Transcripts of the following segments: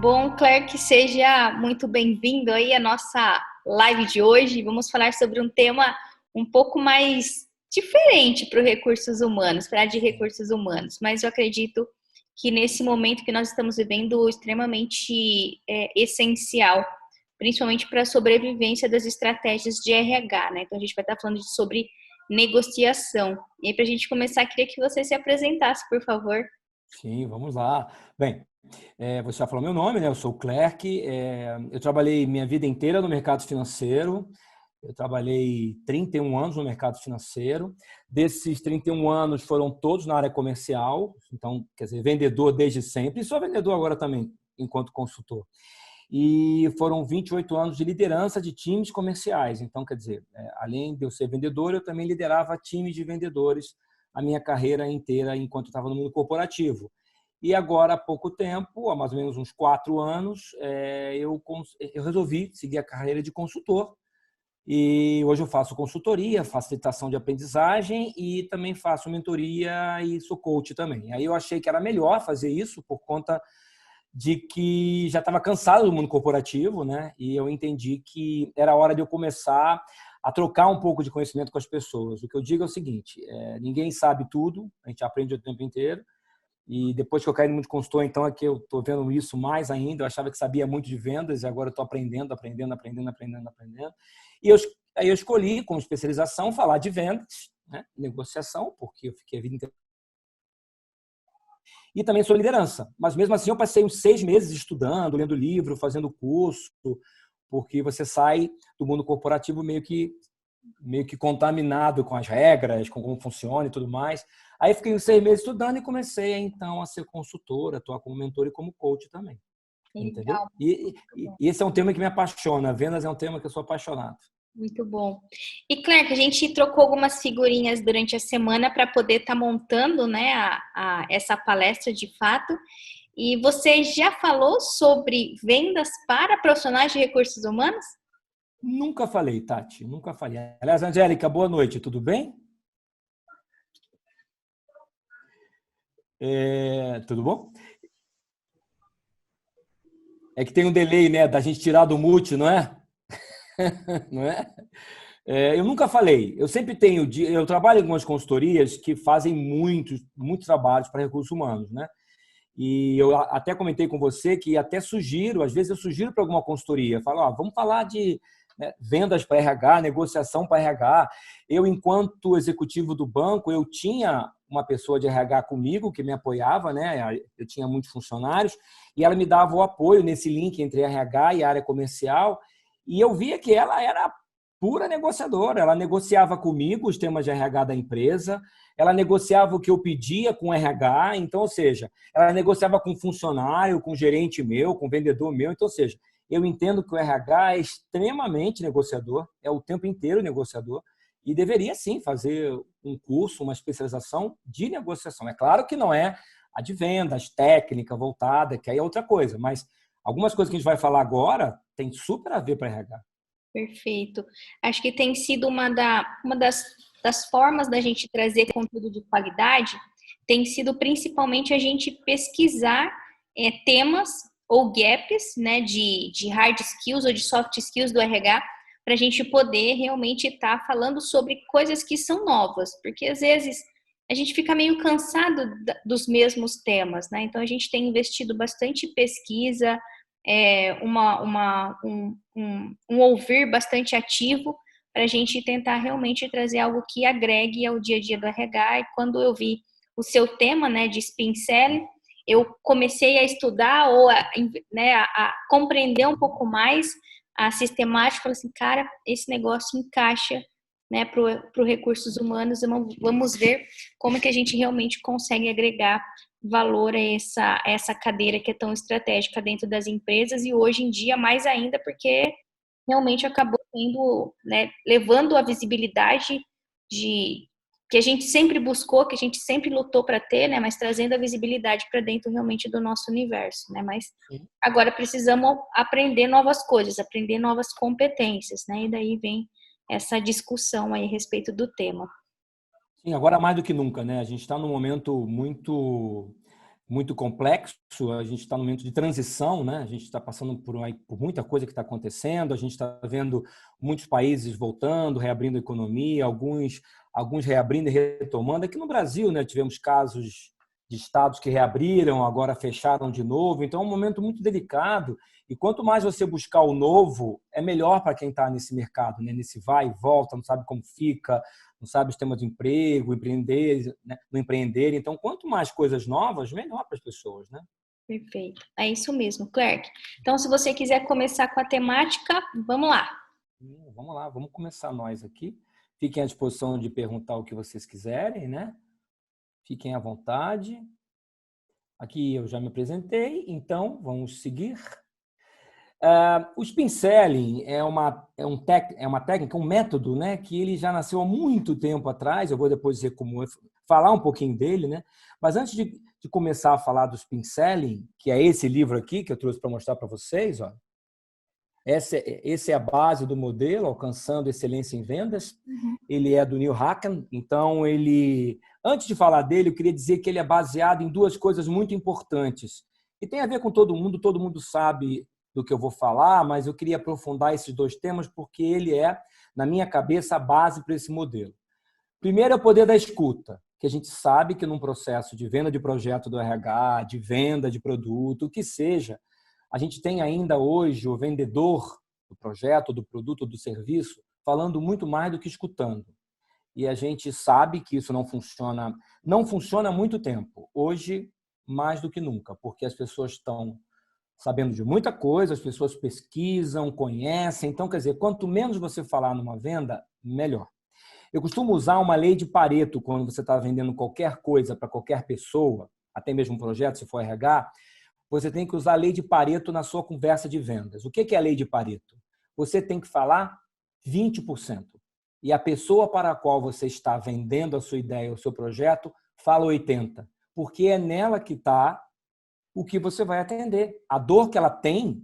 Bom, Claire, que seja muito bem-vindo aí à nossa live de hoje. Vamos falar sobre um tema um pouco mais diferente para os recursos humanos, para a área de recursos humanos, mas eu acredito que nesse momento que nós estamos vivendo, extremamente essencial, principalmente para a sobrevivência das estratégias de RH, né? Então a gente vai estar falando sobre negociação. E aí, para a gente começar, queria que você se apresentasse, por favor. Sim, vamos lá. Bem, você já falou meu nome, né? Eu sou o Clerc. Eu trabalhei minha vida inteira no mercado financeiro. Eu trabalhei 31 anos no mercado financeiro. Desses 31 anos foram todos na área comercial. Então, quer dizer, vendedor desde sempre. E sou vendedor agora também, enquanto consultor. E foram 28 anos de liderança de times comerciais. Então, quer dizer, além de eu ser vendedor, eu também liderava times de vendedores a minha carreira inteira enquanto eu estava no mundo corporativo. E agora, há pouco tempo, há mais ou menos uns 4 anos, eu resolvi seguir a carreira de consultor. E hoje eu faço consultoria, facilitação de aprendizagem e também faço mentoria e sou coach também. Aí eu achei que era melhor fazer isso por conta de que já estava cansado do mundo corporativo, né? E eu entendi que era hora de eu começar a trocar um pouco de conhecimento com as pessoas. O que eu digo é o seguinte: ninguém sabe tudo, a gente aprende o tempo inteiro. E depois que eu caí no mundo de consultor, então é que eu estou vendo isso mais ainda. Eu achava que sabia muito de vendas e agora eu estou aprendendo. E aí eu escolhi como especialização falar de vendas, né? Negociação, porque eu fiquei a vida inteira. E também sobre liderança. Mas mesmo assim eu passei uns 6 meses estudando, lendo livro, fazendo curso, porque você sai do mundo corporativo meio que contaminado com as regras, com como funciona e tudo mais. Aí fiquei uns 6 meses estudando e comecei então a ser consultor, atuar como mentor e como coach também. Entendeu? Legal. E esse é um tema que me apaixona. Vendas é um tema que eu sou apaixonado. Muito bom. E, Claire, a gente trocou algumas figurinhas durante a semana para poder estar montando, né, essa palestra de fato. E você já falou sobre vendas para profissionais de recursos humanos? Nunca falei, Tati, nunca falei. Aliás, Angélica, boa noite, tudo bem? Tudo bom? É que tem um delay, né, da gente tirar do mute, não é? Não é? Eu nunca falei. Eu sempre tenho. Eu trabalho em algumas consultorias que fazem muitos trabalhos para recursos humanos, né? E eu até comentei com você que até sugiro, às vezes eu sugiro para alguma consultoria, falo, vamos falar de, né, vendas para RH, negociação para RH. Eu, enquanto executivo do banco, eu tinha uma pessoa de RH comigo que me apoiava, né? Eu tinha muitos funcionários e ela me dava o apoio nesse link entre RH e área comercial. E eu via que ela era pura negociadora. Ela negociava comigo os temas de RH da empresa, ela negociava o que eu pedia com o RH, então, ou seja, ela negociava com funcionário, com gerente meu, com vendedor meu, então, ou seja, eu entendo que o RH é extremamente negociador, é o tempo inteiro negociador, e deveria sim fazer um curso, uma especialização de negociação. É claro que não é a de vendas, técnica, voltada, que aí é outra coisa, mas algumas coisas que a gente vai falar agora tem super a ver para RH. Perfeito. Acho que tem sido uma das formas da gente trazer conteúdo de qualidade, tem sido principalmente a gente pesquisar temas ou gaps, né, de hard skills ou de soft skills do RH, para a gente poder realmente estar falando sobre coisas que são novas, porque às vezes a gente fica meio cansado dos mesmos temas, né? Então a gente tem investido bastante em pesquisa, um ouvir bastante ativo para a gente tentar realmente trazer algo que agregue ao dia a dia do RH. E quando eu vi o seu tema, né, de spin selling, eu comecei a estudar ou né, a compreender um pouco mais a sistemática. Falei assim, cara, esse negócio encaixa, né, para o recursos humanos. Vamos ver como que a gente realmente consegue agregar valor a essa cadeira que é tão estratégica dentro das empresas e hoje em dia mais ainda porque realmente acabou tendo, né, levando a visibilidade de que a gente sempre buscou, que a gente sempre lutou para ter, né, mas trazendo a visibilidade para dentro realmente do nosso universo, né? Mas agora precisamos aprender novas coisas, aprender novas competências, né? E daí vem essa discussão aí a respeito do tema. Sim, agora mais do que nunca, né? A gente está num momento muito muito complexo, a gente está num momento de transição, né? A gente está passando por muita coisa que está acontecendo, a gente está vendo muitos países voltando, reabrindo a economia, alguns reabrindo e retomando. Aqui no Brasil, né, tivemos casos de estados que reabriram, agora fecharam de novo, então é um momento muito delicado, e quanto mais você buscar o novo, é melhor para quem está nesse mercado, né? Nesse vai e volta, não sabe como fica, não sabe os temas de emprego, empreender, né? Não empreender. Então, quanto mais coisas novas, melhor para as pessoas, né? Perfeito. É isso mesmo, Clerc. Então, se você quiser começar com a temática, vamos lá. Vamos lá, vamos começar nós aqui. Fiquem à disposição de perguntar o que vocês quiserem, né? Fiquem à vontade. Aqui eu já me apresentei, então vamos seguir. O spin-selling é uma técnica, um método, né, que ele já nasceu há muito tempo atrás. Eu vou depois dizer falar um pouquinho dele, né? Mas antes de começar a falar do spin-selling, que é esse livro aqui que eu trouxe para mostrar para vocês, ó. Essa é a base do modelo, Alcançando Excelência em Vendas. Ele é do Neil Hacken. Então, antes de falar dele, eu queria dizer que ele é baseado em duas coisas muito importantes. E tem a ver com todo mundo sabe do que eu vou falar, mas eu queria aprofundar esses dois temas porque ele é, na minha cabeça, a base para esse modelo. Primeiro é o poder da escuta, que a gente sabe que num processo de venda de projeto do RH, de venda de produto, o que seja, a gente tem ainda hoje o vendedor do projeto, do produto, do serviço, falando muito mais do que escutando. E a gente sabe que isso não funciona há muito tempo. Hoje, mais do que nunca, porque as pessoas estão sabendo de muita coisa, as pessoas pesquisam, conhecem. Então, quer dizer, quanto menos você falar numa venda, melhor. Eu costumo usar uma lei de Pareto quando você está vendendo qualquer coisa para qualquer pessoa, até mesmo um projeto, se for RH, você tem que usar a lei de Pareto na sua conversa de vendas. O que é a lei de Pareto? Você tem que falar 20%. E a pessoa para a qual você está vendendo a sua ideia, o seu projeto, fala 80%. Porque é nela que está o que você vai atender. A dor que ela tem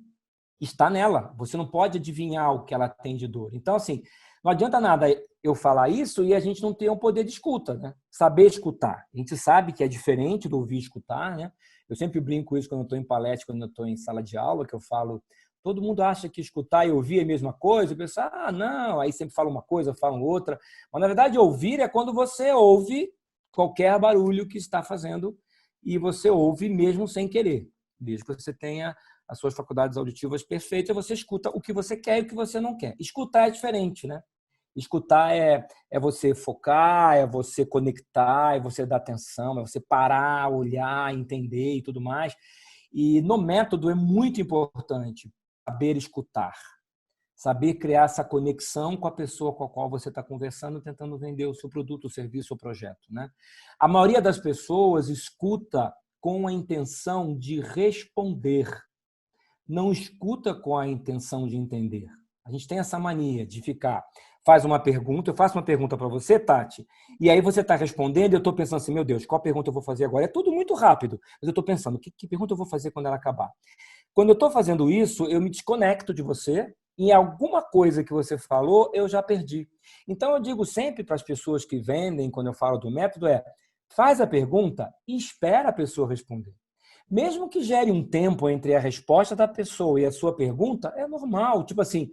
está nela. Você não pode adivinhar o que ela tem de dor. Então, assim, não adianta nada eu falar isso e a gente não ter um poder de escuta, né? Saber escutar. A gente sabe que é diferente do ouvir e escutar, né? Eu sempre brinco isso quando eu estou em palestra, quando eu estou em sala de aula, que eu falo, todo mundo acha que escutar e ouvir é a mesma coisa. Eu penso, não, aí sempre fala uma coisa, falam outra. Mas, na verdade, ouvir é quando você ouve qualquer barulho que está fazendo e você ouve mesmo sem querer. Desde que você tenha as suas faculdades auditivas perfeitas, você escuta o que você quer e o que você não quer. Escutar é diferente, né? Escutar é você focar, é você conectar, é você dar atenção, é você parar, olhar, entender e tudo mais. E no método é muito importante saber escutar, saber criar essa conexão com a pessoa com a qual você está conversando, tentando vender o seu produto, o serviço, o projeto, né? A maioria das pessoas escuta com a intenção de responder, não escuta com a intenção de entender. A gente tem essa mania de faz uma pergunta, eu faço uma pergunta para você, Tati, e aí você está respondendo e eu estou pensando assim, meu Deus, qual pergunta eu vou fazer agora? É tudo muito rápido, mas eu estou pensando, que pergunta eu vou fazer quando ela acabar? Quando eu estou fazendo isso, eu me desconecto de você, e alguma coisa que você falou, eu já perdi. Então, eu digo sempre para as pessoas que vendem, quando eu falo do método, faz a pergunta e espera a pessoa responder. Mesmo que gere um tempo entre a resposta da pessoa e a sua pergunta, é normal. Tipo assim,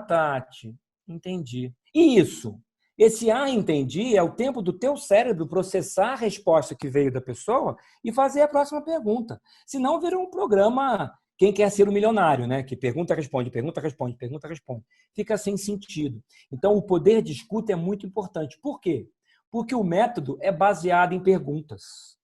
Tati, entendi. E isso? Esse entendi é o tempo do teu cérebro processar a resposta que veio da pessoa e fazer a próxima pergunta. Senão vira um programa Quem Quer Ser um Milionário, né? Que pergunta, responde, pergunta, responde, pergunta, responde. Fica sem sentido. Então, o poder de escuta é muito importante. Por quê? Porque o método é baseado em perguntas.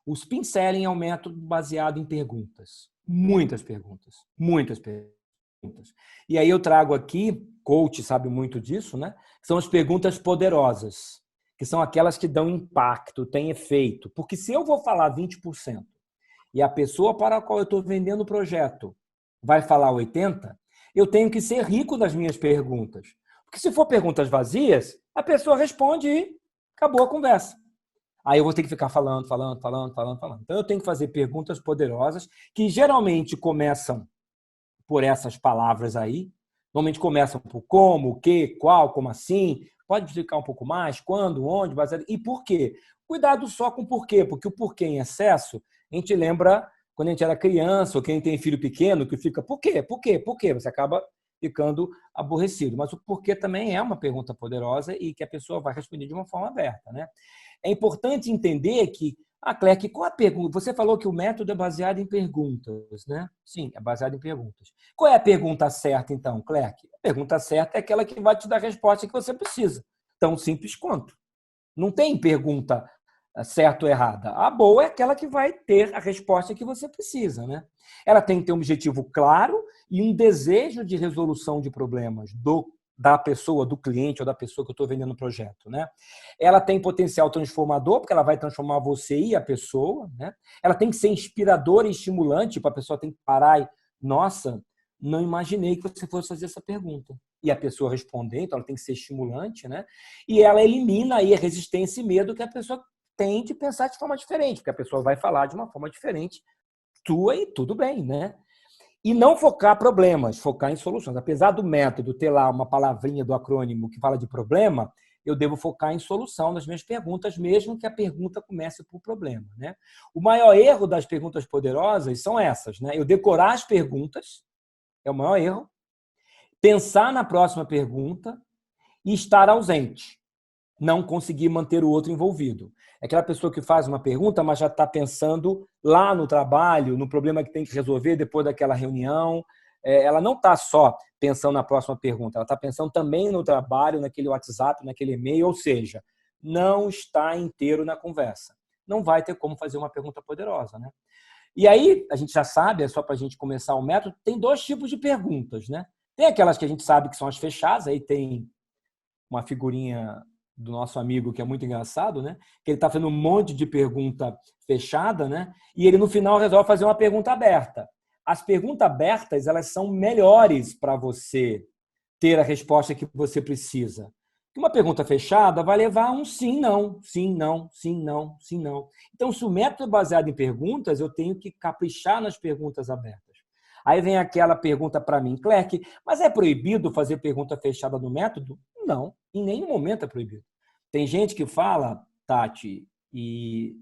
O spin selling é um método baseado em perguntas. Muitas perguntas. Muitas perguntas. E aí eu trago aqui, coach sabe muito disso, né? São as perguntas poderosas, que são aquelas que dão impacto, têm efeito. Porque se eu vou falar 20% e a pessoa para a qual eu estou vendendo o projeto vai falar 80%, eu tenho que ser rico nas minhas perguntas. Porque se for perguntas vazias, a pessoa responde e acabou a conversa. Aí eu vou ter que ficar falando. Então, eu tenho que fazer perguntas poderosas que geralmente começam por essas palavras aí. Normalmente começam por como, o que, qual, como assim. Pode explicar um pouco mais? Quando, onde, baseado... E por quê? Cuidado só com o porquê, porque o porquê em excesso, a gente lembra quando a gente era criança ou quem tem filho pequeno, que fica por quê? Por quê? Por quê? Você acaba ficando aborrecido. Mas o porquê também é uma pergunta poderosa e que a pessoa vai responder de uma forma aberta, né? É importante entender que, Clerc, qual a pergunta? Você falou que o método é baseado em perguntas, né? Sim, é baseado em perguntas. Qual é a pergunta certa, então, Clerc? A pergunta certa é aquela que vai te dar a resposta que você precisa. Tão simples quanto. Não tem pergunta certa ou errada. A boa é aquela que vai ter a resposta que você precisa, né? Ela tem que ter um objetivo claro e um desejo de resolução de problemas da pessoa, do cliente ou da pessoa que eu estou vendendo o projeto, né? Ela tem potencial transformador, porque ela vai transformar você e a pessoa, né? Ela tem que ser inspiradora e estimulante, para a pessoa tem que parar e, nossa, não imaginei que você fosse fazer essa pergunta. E a pessoa responder, então ela tem que ser estimulante, né? E ela elimina aí a resistência e medo que a pessoa tem de pensar de forma diferente, porque a pessoa vai falar de uma forma diferente tua e tudo bem, né? E não focar problemas, focar em soluções. Apesar do método ter lá uma palavrinha do acrônimo que fala de problema, eu devo focar em solução nas minhas perguntas, mesmo que a pergunta comece por problema, né? O maior erro das perguntas poderosas são essas, né? Eu decorar as perguntas é o maior erro, pensar na próxima pergunta e estar ausente, não conseguir manter o outro envolvido. É aquela pessoa que faz uma pergunta, mas já está pensando lá no trabalho, no problema que tem que resolver depois daquela reunião. Ela não está só pensando na próxima pergunta, ela está pensando também no trabalho, naquele WhatsApp, naquele e-mail, ou seja, não está inteiro na conversa. Não vai ter como fazer uma pergunta poderosa, né? E aí, a gente já sabe, é só para a gente começar o método, tem dois tipos de perguntas, né? Tem aquelas que a gente sabe que são as fechadas, aí tem uma figurinha do nosso amigo que é muito engraçado, né? Que ele está fazendo um monte de pergunta fechada, né? E ele no final resolve fazer uma pergunta aberta. As perguntas abertas, elas são melhores para você ter a resposta que você precisa. Uma pergunta fechada vai levar a um sim, não, sim, não, sim, não, sim, não. Então, se o método é baseado em perguntas, eu tenho que caprichar nas perguntas abertas. Aí vem aquela pergunta para mim, Clerc, mas é proibido fazer pergunta fechada no método? Não, em nenhum momento é proibido. Tem gente que fala, Tati, e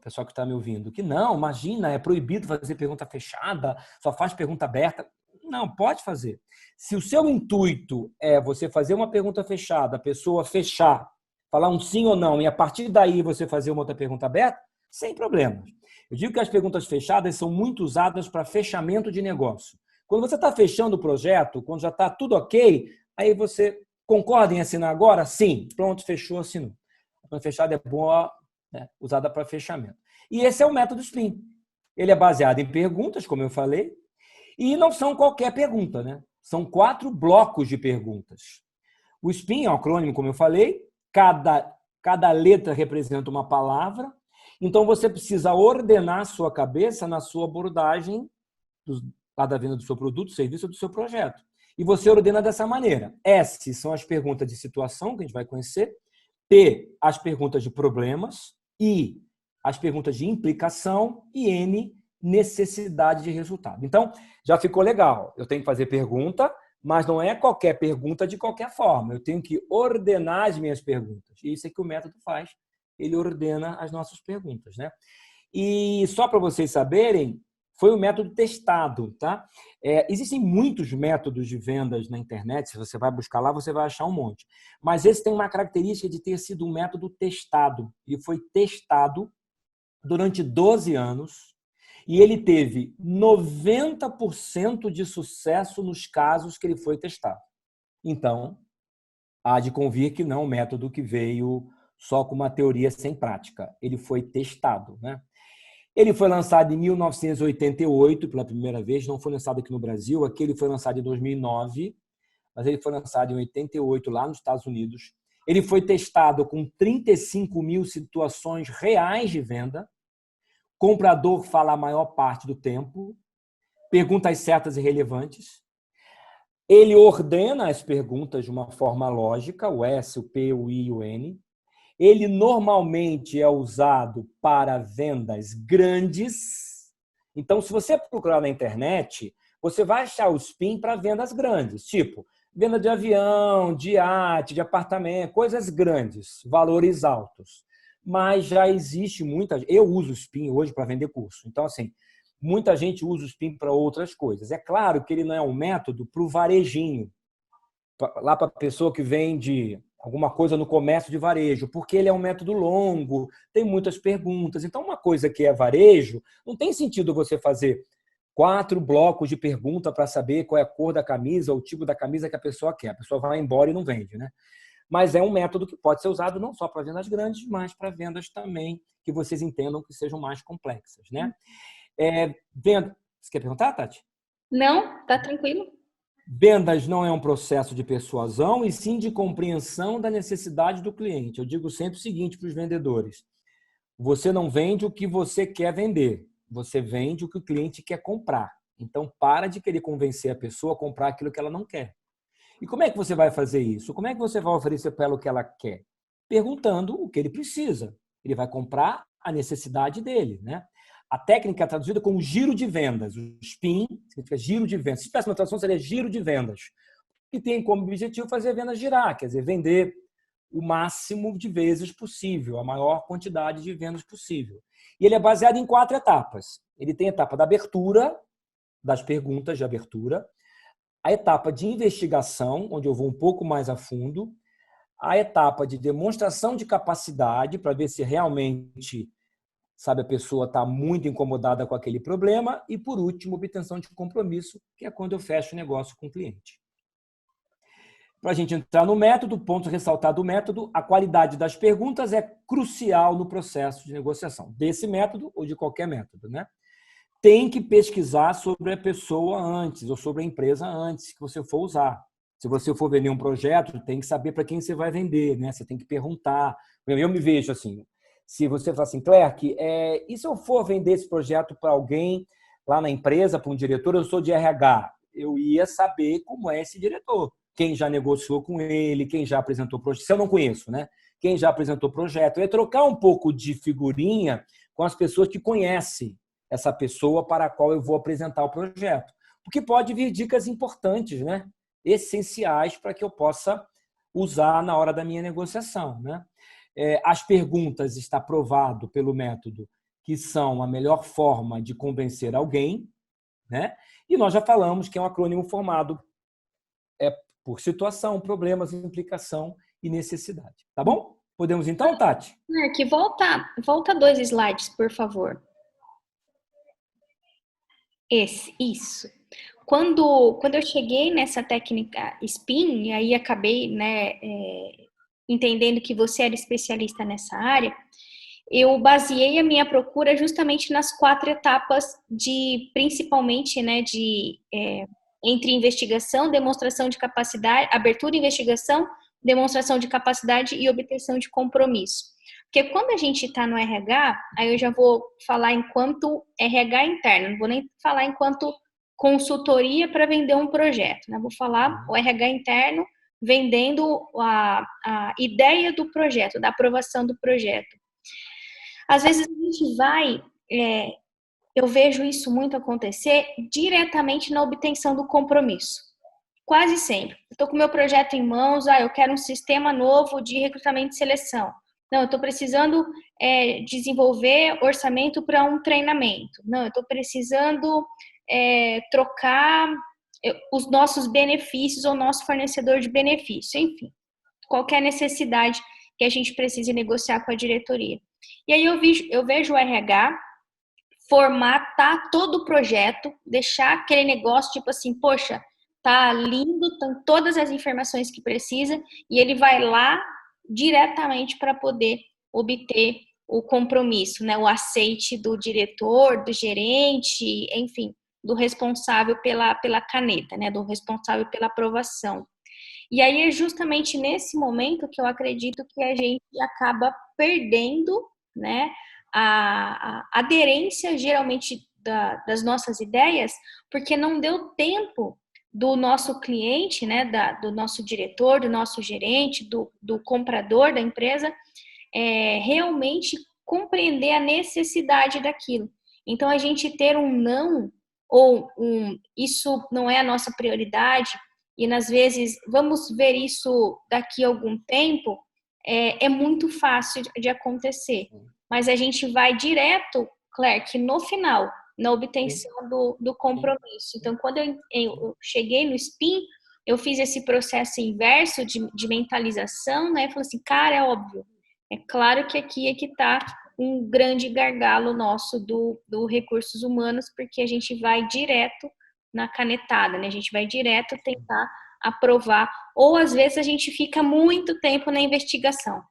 pessoal que está me ouvindo, que não, imagina, é proibido fazer pergunta fechada, só faz pergunta aberta. Não, pode fazer. Se o seu intuito é você fazer uma pergunta fechada, a pessoa fechar, falar um sim ou não, e a partir daí você fazer uma outra pergunta aberta, sem problema. Eu digo que as perguntas fechadas são muito usadas para fechamento de negócio. Quando você está fechando o projeto, quando já está tudo ok, aí você concorda em assinar agora? Sim. Pronto, fechou, assinou. A pergunta fechada é boa, né, usada para fechamento. E esse é o método SPIN. Ele é baseado em perguntas, como eu falei, e não são qualquer pergunta, né? São 4 blocos de perguntas. O SPIN é um acrônimo, como eu falei, cada letra representa uma palavra, então você precisa ordenar a sua cabeça na sua abordagem lá da venda do seu produto, serviço ou do seu projeto. E você ordena dessa maneira. S são as perguntas de situação, que a gente vai conhecer. P, as perguntas de problemas. I, as perguntas de implicação. E N, necessidade de resultado. Então, já ficou legal. Eu tenho que fazer pergunta, mas não é qualquer pergunta de qualquer forma. Eu tenho que ordenar as minhas perguntas. E isso é que o método faz. Ele ordena as nossas perguntas, né? E só para vocês saberem, foi um método testado, tá? Existem muitos métodos de vendas na internet. Se você vai buscar lá, você vai achar um monte. Mas esse tem uma característica de ter sido um método testado. Ele foi testado durante 12 anos e ele teve 90% de sucesso nos casos que ele foi testado. Então, há de convir que não é um método que veio só com uma teoria sem prática. Ele foi testado, né? Ele foi lançado em 1988 pela primeira vez, não foi lançado aqui no Brasil. Aqui ele foi lançado em 2009, mas ele foi lançado em 88 lá nos Estados Unidos. Ele foi testado com 35 mil situações reais de venda. Comprador fala a maior parte do tempo. Perguntas certas e relevantes. Ele ordena as perguntas de uma forma lógica, o S, o P, o I e o N. Ele normalmente é usado para vendas grandes. Então, se você procurar na internet, você vai achar o SPIN para vendas grandes, tipo Venda de avião, de iate, de apartamento, coisas grandes, valores altos. Mas já existe muita... Eu uso o SPIN hoje para vender curso. Então, assim, muita gente usa o SPIN para outras coisas. É claro que ele não é um método para o varejinho, lá para a pessoa que vende alguma coisa no comércio de varejo, porque ele é um método longo, tem muitas perguntas. Então, uma coisa que é varejo, não tem sentido você fazer 4 blocos de pergunta para saber qual é a cor da camisa ou o tipo da camisa que a pessoa quer. A pessoa vai embora e não vende, né? Mas é um método que pode ser usado não só para vendas grandes, mas para vendas também que vocês entendam que sejam mais complexas, né? Venda... Você quer perguntar, Tati? Não, tá tranquilo. Vendas não é um processo de persuasão, e sim de compreensão da necessidade do cliente. Eu digo sempre o seguinte para os vendedores: você não vende o que você quer vender, você vende o que o cliente quer comprar. Então, para de querer convencer a pessoa a comprar aquilo que ela não quer. E como é que você vai fazer isso? Como é que você vai oferecer para ela o que ela quer? Perguntando o que ele precisa. Ele vai comprar a necessidade dele, né? A técnica é traduzida como giro de vendas. O SPIN significa giro de vendas. Se tivesse uma tradução, seria giro de vendas. Que tem como objetivo fazer a venda girar, quer dizer, vender o máximo de vezes possível, a maior quantidade de vendas possível. E ele é baseado em 4 etapas. Ele tem a etapa da abertura, das perguntas de abertura, a etapa de investigação, onde eu vou um pouco mais a fundo, a etapa de demonstração de capacidade, para ver se realmente, sabe, a pessoa está muito incomodada com aquele problema, e, por último, obtenção de compromisso, que é quando eu fecho o negócio com o cliente. Para a gente entrar no método, ponto ressaltar do método, a qualidade das perguntas é crucial no processo de negociação, desse método ou de qualquer método, né? Tem que pesquisar sobre a pessoa antes, ou sobre a empresa antes que você for usar. Se você for vender um projeto, tem que saber para quem você vai vender, né? Você tem que perguntar. Eu me vejo assim, se você falar assim, Clerc, e se eu for vender esse projeto para alguém lá na empresa, para um diretor, eu sou de RH, eu ia saber como é esse diretor, quem já negociou com ele, quem já apresentou projeto. Se eu não conheço, né? Quem já apresentou projeto. Eu ia trocar um pouco de figurinha com as pessoas que conhecem essa pessoa para a qual eu vou apresentar o projeto. Porque pode vir dicas importantes, né? Essenciais para que eu possa usar na hora da minha negociação, né? As perguntas está provado pelo método que são a melhor forma de convencer alguém, né? E nós já falamos que é um acrônimo formado por situação, problemas, implicação e necessidade. Tá bom? Podemos então, Tati? Que volta 2 slides, por favor. Isso. Quando eu cheguei nessa técnica SPIN, e aí acabei, né, entendendo que você era especialista nessa área, eu baseei a minha procura justamente nas 4 etapas principalmente, né, entre investigação, demonstração de capacidade, abertura, investigação, demonstração de capacidade e obtenção de compromisso. Porque quando a gente está no RH, aí eu já vou falar enquanto RH interno, não vou nem falar enquanto consultoria para vender um projeto, né? Vou falar o RH interno vendendo a ideia do projeto, da aprovação do projeto. Às vezes a gente vai, eu vejo isso muito acontecer diretamente na obtenção do compromisso. Quase sempre. Eu estou com o meu projeto em mãos, eu quero um sistema novo de recrutamento e seleção. Não, eu estou precisando desenvolver orçamento para um treinamento. Não, eu estou precisando trocar os nossos benefícios ou nosso fornecedor de benefício. Enfim, qualquer necessidade que a gente precise negociar com a diretoria. E aí eu vejo o RH formatar todo o projeto, deixar aquele negócio tipo assim, poxa, tá lindo, estão todas as informações que precisa, e ele vai lá diretamente para poder obter o compromisso, né? O aceite do diretor, do gerente, enfim, do responsável pela caneta, né? Do responsável pela aprovação. E aí é justamente nesse momento que eu acredito que a gente acaba perdendo, né, a aderência geralmente das nossas ideias, porque não deu tempo do nosso cliente, né, do nosso diretor, do nosso gerente, do comprador da empresa, realmente compreender a necessidade daquilo. Então, a gente ter um não, ou isso não é a nossa prioridade, e às vezes vamos ver isso daqui a algum tempo, é muito fácil de acontecer. Mas a gente vai direto, Clerc, no final, na obtenção do compromisso. Então, quando eu cheguei no SPIN, eu fiz esse processo inverso de mentalização, né? Falei assim, cara, é óbvio. É claro que aqui é que está um grande gargalo nosso do recursos humanos, porque a gente vai direto na canetada, né? A gente vai direto tentar aprovar, ou às vezes a gente fica muito tempo na investigação.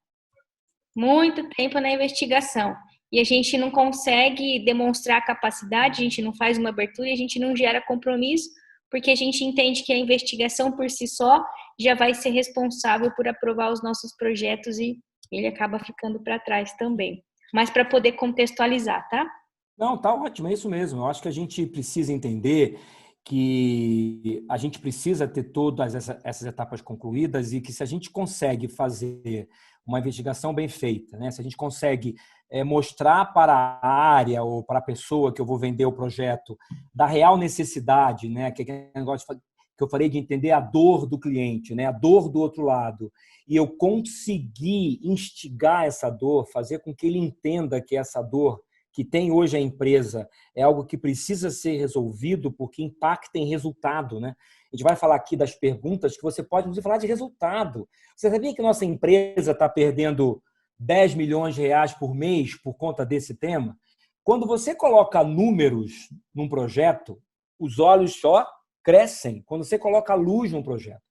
Muito tempo na investigação. E a gente não consegue demonstrar capacidade, a gente não faz uma abertura, a gente não gera compromisso, porque a gente entende que a investigação por si só já vai ser responsável por aprovar os nossos projetos e ele acaba ficando para trás também. Mas para poder contextualizar, tá? Não, tá ótimo, é isso mesmo. Eu acho que a gente precisa entender que a gente precisa ter todas essas etapas concluídas e que se a gente consegue fazer uma investigação bem feita, né? Se a gente consegue mostrar para a área ou para a pessoa que eu vou vender o projeto da real necessidade, né? Que é um negócio que eu falei de entender a dor do cliente, né? A dor do outro lado. E eu conseguir instigar essa dor, fazer com que ele entenda que essa dor que tem hoje a empresa é algo que precisa ser resolvido porque impacta em resultado, né? A gente vai falar aqui das perguntas que você pode, inclusive, falar de resultado. Você sabia que nossa empresa está perdendo 10 milhões de reais por mês por conta desse tema? Quando você coloca números num projeto, os olhos só crescem quando você coloca luz num projeto.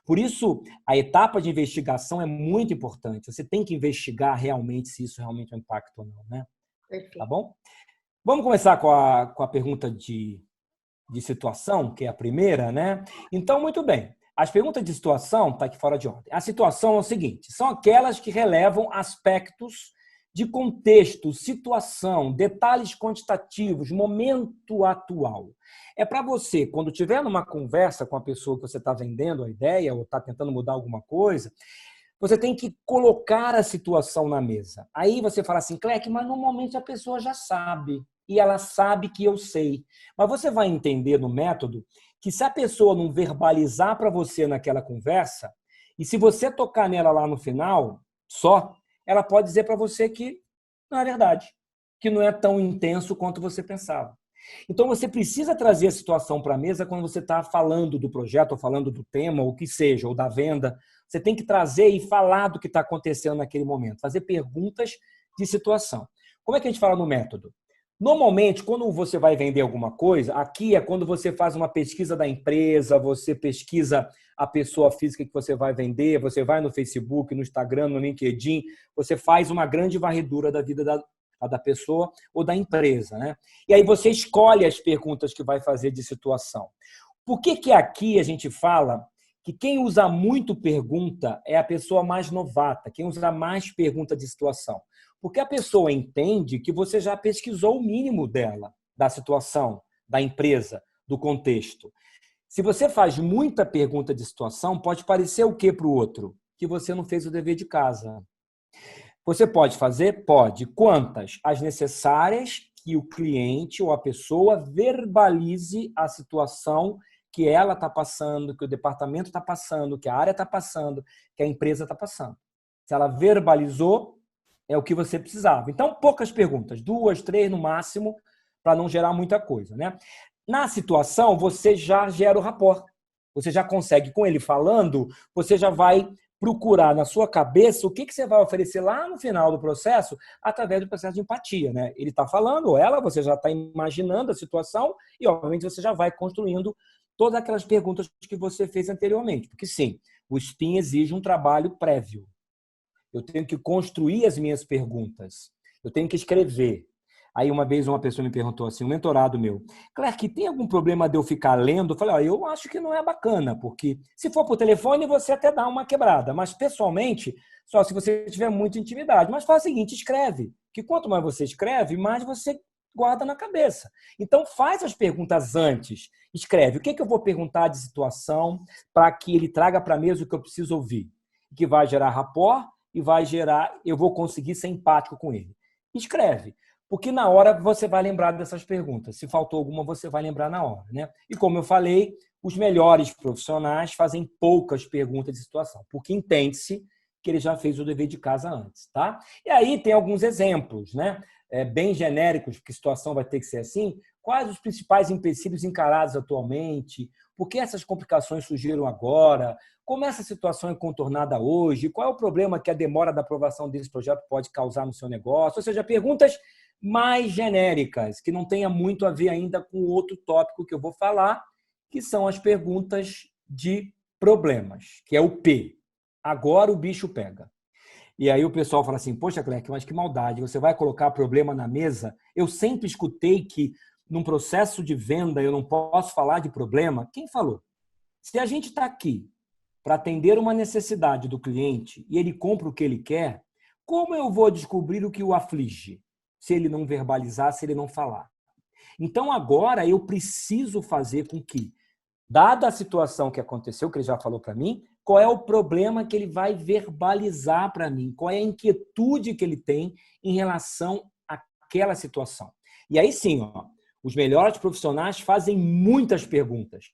Por isso, a etapa de investigação é muito importante. Você tem que investigar realmente se isso realmente é um impacto ou não, né? Perfeito. Tá bom? Vamos começar com a pergunta de situação, que é a primeira, né? Então, muito bem. As perguntas de situação estão aqui fora de ordem. A situação é o seguinte, são aquelas que relevam aspectos de contexto, situação, detalhes quantitativos, momento atual. É para você, quando tiver numa conversa com a pessoa que você está vendendo a ideia ou está tentando mudar alguma coisa, você tem que colocar a situação na mesa. Aí você fala assim, Cleck, mas normalmente a pessoa já sabe. E ela sabe que eu sei. Mas você vai entender no método que se a pessoa não verbalizar para você naquela conversa, e se você tocar nela lá no final, só, ela pode dizer para você que não é verdade, que não é tão intenso quanto você pensava. Então, você precisa trazer a situação para a mesa quando você está falando do projeto, ou falando do tema, ou o que seja, ou da venda. Você tem que trazer e falar do que está acontecendo naquele momento, fazer perguntas de situação. Como é que a gente fala no método? Normalmente, quando você vai vender alguma coisa, aqui é quando você faz uma pesquisa da empresa, você pesquisa a pessoa física que você vai vender, você vai no Facebook, no Instagram, no LinkedIn, você faz uma grande varredura da vida da pessoa ou da empresa, né? E aí você escolhe as perguntas que vai fazer de situação. Por que aqui a gente fala que quem usa muito pergunta é a pessoa mais novata, quem usa mais pergunta de situação? Porque a pessoa entende que você já pesquisou o mínimo dela, da situação, da empresa, do contexto. Se você faz muita pergunta de situação, pode parecer o quê para o outro? Que você não fez o dever de casa. Você pode fazer? Pode. Quantas? As necessárias que o cliente ou a pessoa verbalize a situação que ela está passando, que o departamento está passando, que a área está passando, que a empresa está passando. Se ela verbalizou, é o que você precisava. Então, poucas perguntas, 2, 3 no máximo, para não gerar muita coisa, né? Na situação, você já gera o rapport. Você já consegue, com ele falando, você já vai procurar na sua cabeça o que você vai oferecer lá no final do processo, através do processo de empatia, né? Ele está falando, ou ela, você já está imaginando a situação e, obviamente, você já vai construindo todas aquelas perguntas que você fez anteriormente. Porque, sim, o SPIN exige um trabalho prévio. Eu tenho que construir as minhas perguntas. Eu tenho que escrever. Aí uma vez uma pessoa me perguntou assim, um mentorado meu, Clerc, tem algum problema de eu ficar lendo? Eu falei, eu acho que não é bacana, porque se for por telefone você até dá uma quebrada, mas pessoalmente, só se você tiver muita intimidade. Mas faz o seguinte, escreve, que quanto mais você escreve, mais você guarda na cabeça. Então faz as perguntas antes, escreve o que eu vou perguntar de situação para que ele traga para a mesa o que eu preciso ouvir, que vai gerar rapport e vai gerar, eu vou conseguir ser empático com ele. Escreve. Porque na hora você vai lembrar dessas perguntas. Se faltou alguma, você vai lembrar na hora, né? E como eu falei, os melhores profissionais fazem poucas perguntas de situação, porque entende-se que ele já fez o dever de casa antes, tá? E aí tem alguns exemplos, né? Bem genéricos, porque a situação vai ter que ser assim. Quais os principais empecilhos encarados atualmente? Por que essas complicações surgiram agora? Como essa situação é contornada hoje? Qual é o problema que a demora da aprovação desse projeto pode causar no seu negócio? Ou seja, perguntas mais genéricas, que não tenha muito a ver ainda com o outro tópico que eu vou falar, que são as perguntas de problemas, que é o P. Agora o bicho pega. E aí o pessoal fala assim, poxa, Clerc, mas que maldade, você vai colocar problema na mesa? Eu sempre escutei que num processo de venda eu não posso falar de problema. Quem falou? Se a gente está aqui para atender uma necessidade do cliente e ele compra o que ele quer, como eu vou descobrir o que o aflige se ele não verbalizar, se ele não falar? Então agora eu preciso fazer com que, dada a situação que aconteceu, que ele já falou para mim, qual é o problema que ele vai verbalizar para mim? Qual é a inquietude que ele tem em relação àquela situação? E aí sim, ó, os melhores profissionais fazem muitas perguntas,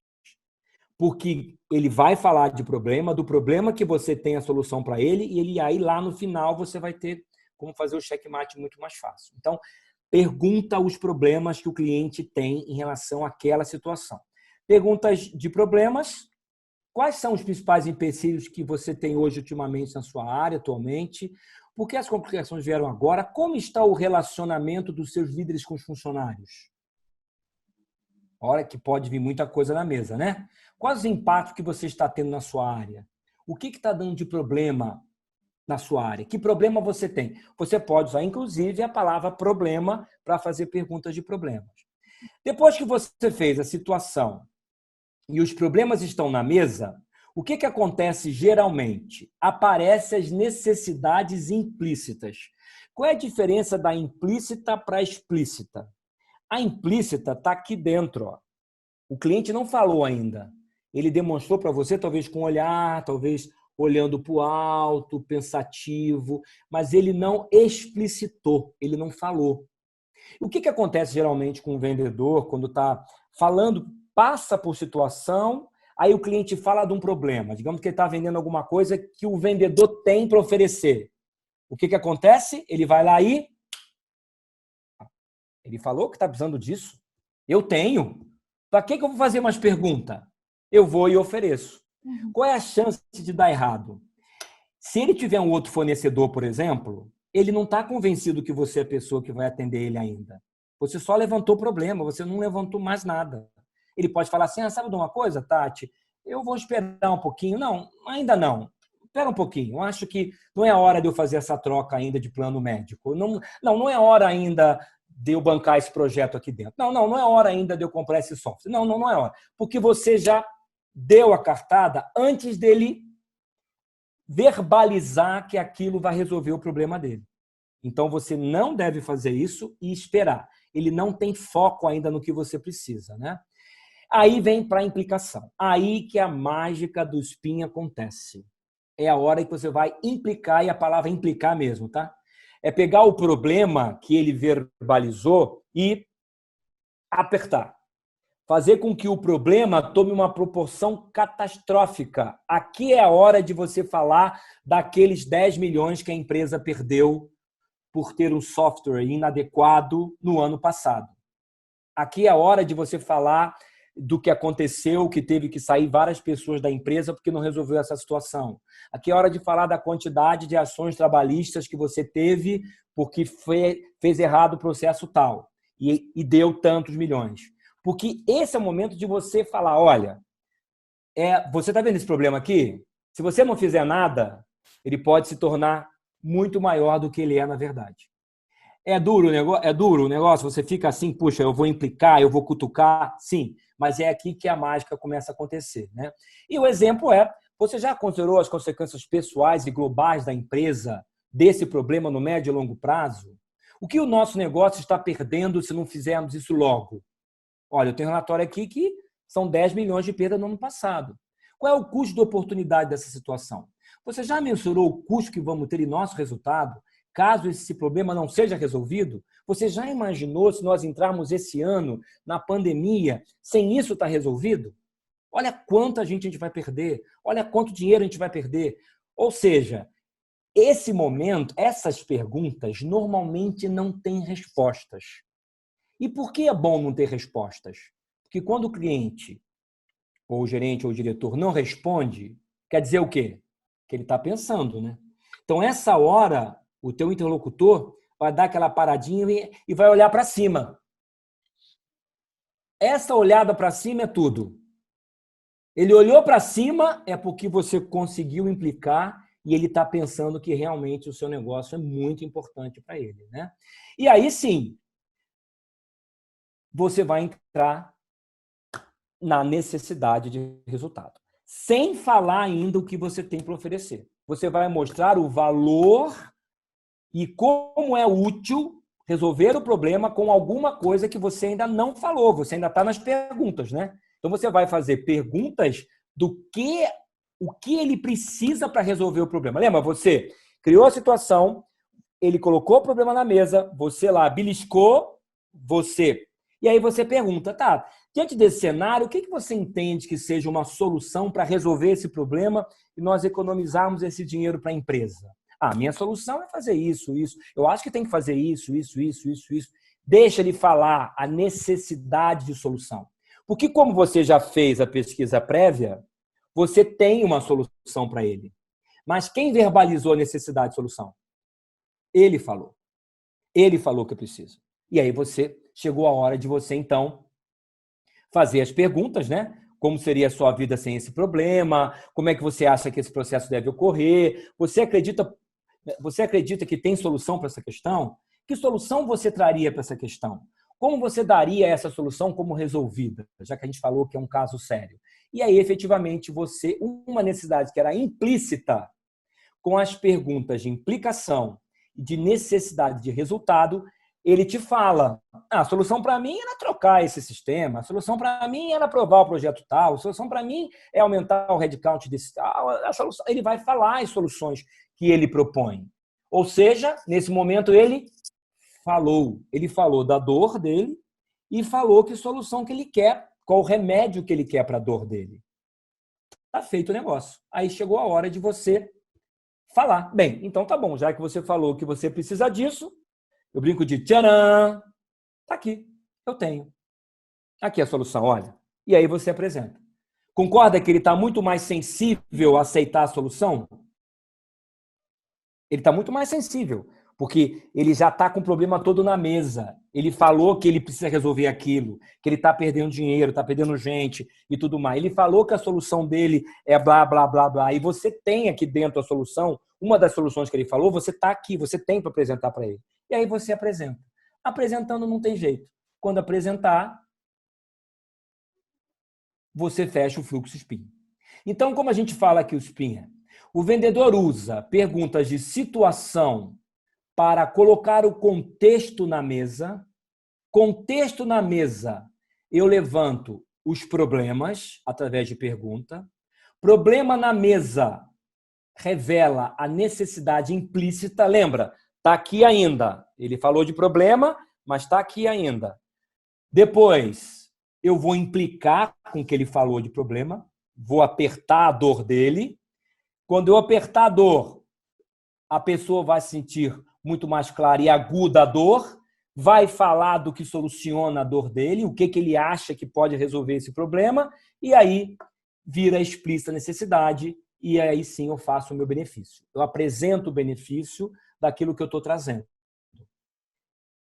porque ele vai falar de problema, do problema que você tem a solução para ele, e aí lá no final você vai ter como fazer o checkmate muito mais fácil. Então, pergunta os problemas que o cliente tem em relação àquela situação. Perguntas de problemas. Quais são os principais empecilhos que você tem hoje, ultimamente, na sua área, atualmente? Por que as complicações vieram agora? Como está o relacionamento dos seus líderes com os funcionários? Olha que pode vir muita coisa na mesa, né? Quais os impactos que você está tendo na sua área? O que está dando de problema na sua área? Que problema você tem? Você pode usar, inclusive, a palavra problema para fazer perguntas de problemas. Depois que você fez a situação e os problemas estão na mesa, o que acontece geralmente? Aparecem as necessidades implícitas. Qual é a diferença da implícita para a explícita? A implícita está aqui dentro. Ó. O cliente não falou ainda. Ele demonstrou para você, talvez com um olhar, talvez olhando para o alto, pensativo, mas ele não explicitou, ele não falou. O que acontece geralmente com o vendedor quando está falando, passa por situação, aí o cliente fala de um problema. Digamos que ele está vendendo alguma coisa que o vendedor tem para oferecer. O que acontece? Ele vai lá e... Ele falou que está precisando disso. Eu tenho. Para que eu vou fazer mais pergunta? Eu vou e ofereço. Qual é a chance de dar errado? Se ele tiver um outro fornecedor, por exemplo, ele não está convencido que você é a pessoa que vai atender ele ainda. Você só levantou o problema, você não levantou mais nada. Ele pode falar assim, sabe de uma coisa, Tati? Eu vou esperar um pouquinho. Não, ainda não. Espera um pouquinho. Eu acho que não é a hora de eu fazer essa troca ainda de plano médico. Não é hora ainda de eu bancar esse projeto aqui dentro. Não é hora ainda de eu comprar esse software. Não é hora. Porque você já deu a cartada antes dele verbalizar que aquilo vai resolver o problema dele. Então, você não deve fazer isso e esperar. Ele não tem foco ainda no que você precisa, né? Aí vem para a implicação. Aí que a mágica do spin acontece. É a hora que você vai implicar, e a palavra implicar mesmo, tá? É pegar o problema que ele verbalizou e apertar. Fazer com que o problema tome uma proporção catastrófica. Aqui é a hora de você falar daqueles 10 milhões que a empresa perdeu por ter um software inadequado no ano passado. Aqui é a hora de você falar do que aconteceu, que teve que sair várias pessoas da empresa porque não resolveu essa situação. Aqui é a hora de falar da quantidade de ações trabalhistas que você teve porque fez errado o processo tal e deu tantos milhões. Porque esse é o momento de você falar, olha, você está vendo esse problema aqui? Se você não fizer nada, ele pode se tornar muito maior do que ele é na verdade. É duro o negócio, você fica assim, puxa, eu vou implicar, eu vou cutucar, sim, mas é aqui que a mágica começa a acontecer, né? E o exemplo você já considerou as consequências pessoais e globais da empresa desse problema no médio e longo prazo? O que o nosso negócio está perdendo se não fizermos isso logo? Olha, eu tenho um relatório aqui que são 10 milhões de perda no ano passado. Qual é o custo de oportunidade dessa situação? Você já mensurou o custo que vamos ter em nosso resultado caso esse problema não seja resolvido? Você já imaginou se nós entrarmos esse ano na pandemia sem isso estar resolvido? Olha quanta gente a gente vai perder. Olha quanto dinheiro a gente vai perder. Ou seja, esse momento, essas perguntas normalmente não têm respostas. E por que é bom não ter respostas? Porque quando o cliente, ou o gerente, ou o diretor não responde, quer dizer o quê? Que ele está pensando, né? Então, essa hora, o teu interlocutor vai dar aquela paradinha e vai olhar para cima. Essa olhada para cima é tudo. Ele olhou para cima é porque você conseguiu implicar e ele está pensando que realmente o seu negócio é muito importante para ele, né? E aí sim, você vai entrar na necessidade de resultado. Sem falar ainda o que você tem para oferecer. Você vai mostrar o valor e como é útil resolver o problema com alguma coisa que você ainda não falou, você ainda está nas perguntas, né? Então você vai fazer perguntas do que o que ele precisa para resolver o problema. Lembra, você criou a situação, ele colocou o problema na mesa, você lá beliscou, e aí você pergunta, tá, diante desse cenário, o que você entende que seja uma solução para resolver esse problema e nós economizarmos esse dinheiro para a empresa? Ah, minha solução é fazer isso. Eu acho que tem que fazer isso. Deixa ele falar a necessidade de solução. Porque como você já fez a pesquisa prévia, você tem uma solução para ele. Mas quem verbalizou a necessidade de solução? Ele falou. Ele falou que eu preciso. E aí chegou a hora de você, então, fazer as perguntas, né? Como seria a sua vida sem esse problema? Como é que você acha que esse processo deve ocorrer? Você acredita que tem solução para essa questão? Que solução você traria para essa questão? Como você daria essa solução como resolvida? Já que a gente falou que é um caso sério. E aí, efetivamente, uma necessidade que era implícita, com as perguntas de implicação e de necessidade de resultado, ele te fala, a solução para mim era trocar esse sistema, a solução para mim era aprovar o projeto tal, a solução para mim é aumentar o headcount desse tal, ele vai falar as soluções que ele propõe. Ou seja, nesse momento ele falou da dor dele e falou que solução que ele quer, qual o remédio que ele quer para a dor dele. Tá feito o negócio. Aí chegou a hora de você falar. Bem, então tá bom, já que você falou que você precisa disso, eu brinco de tcharam, tá aqui, eu tenho. Aqui é a solução, olha. E aí você apresenta. Concorda que ele está muito mais sensível a aceitar a solução? Ele está muito mais sensível, porque ele já está com o problema todo na mesa. Ele falou que ele precisa resolver aquilo, que ele está perdendo dinheiro, está perdendo gente e tudo mais. Ele falou que a solução dele é blá, blá, blá, blá. E você tem aqui dentro a solução, uma das soluções que ele falou, você está aqui, você tem para apresentar para ele. E aí você apresenta. Apresentando não tem jeito. Quando apresentar, você fecha o fluxo SPIN. Então, como a gente fala aqui o SPIN, o vendedor usa perguntas de situação para colocar o contexto na mesa. Contexto na mesa, eu levanto os problemas através de pergunta. Problema na mesa revela a necessidade implícita. Lembra? Está aqui ainda. Ele falou de problema, mas está aqui ainda. Depois, eu vou implicar com o que ele falou de problema, vou apertar a dor dele. Quando eu apertar a dor, a pessoa vai sentir muito mais clara e aguda a dor, vai falar do que soluciona a dor dele, o que ele acha que pode resolver esse problema, e aí vira explícita a necessidade, e aí sim eu faço o meu benefício. Eu apresento o benefício daquilo que eu estou trazendo.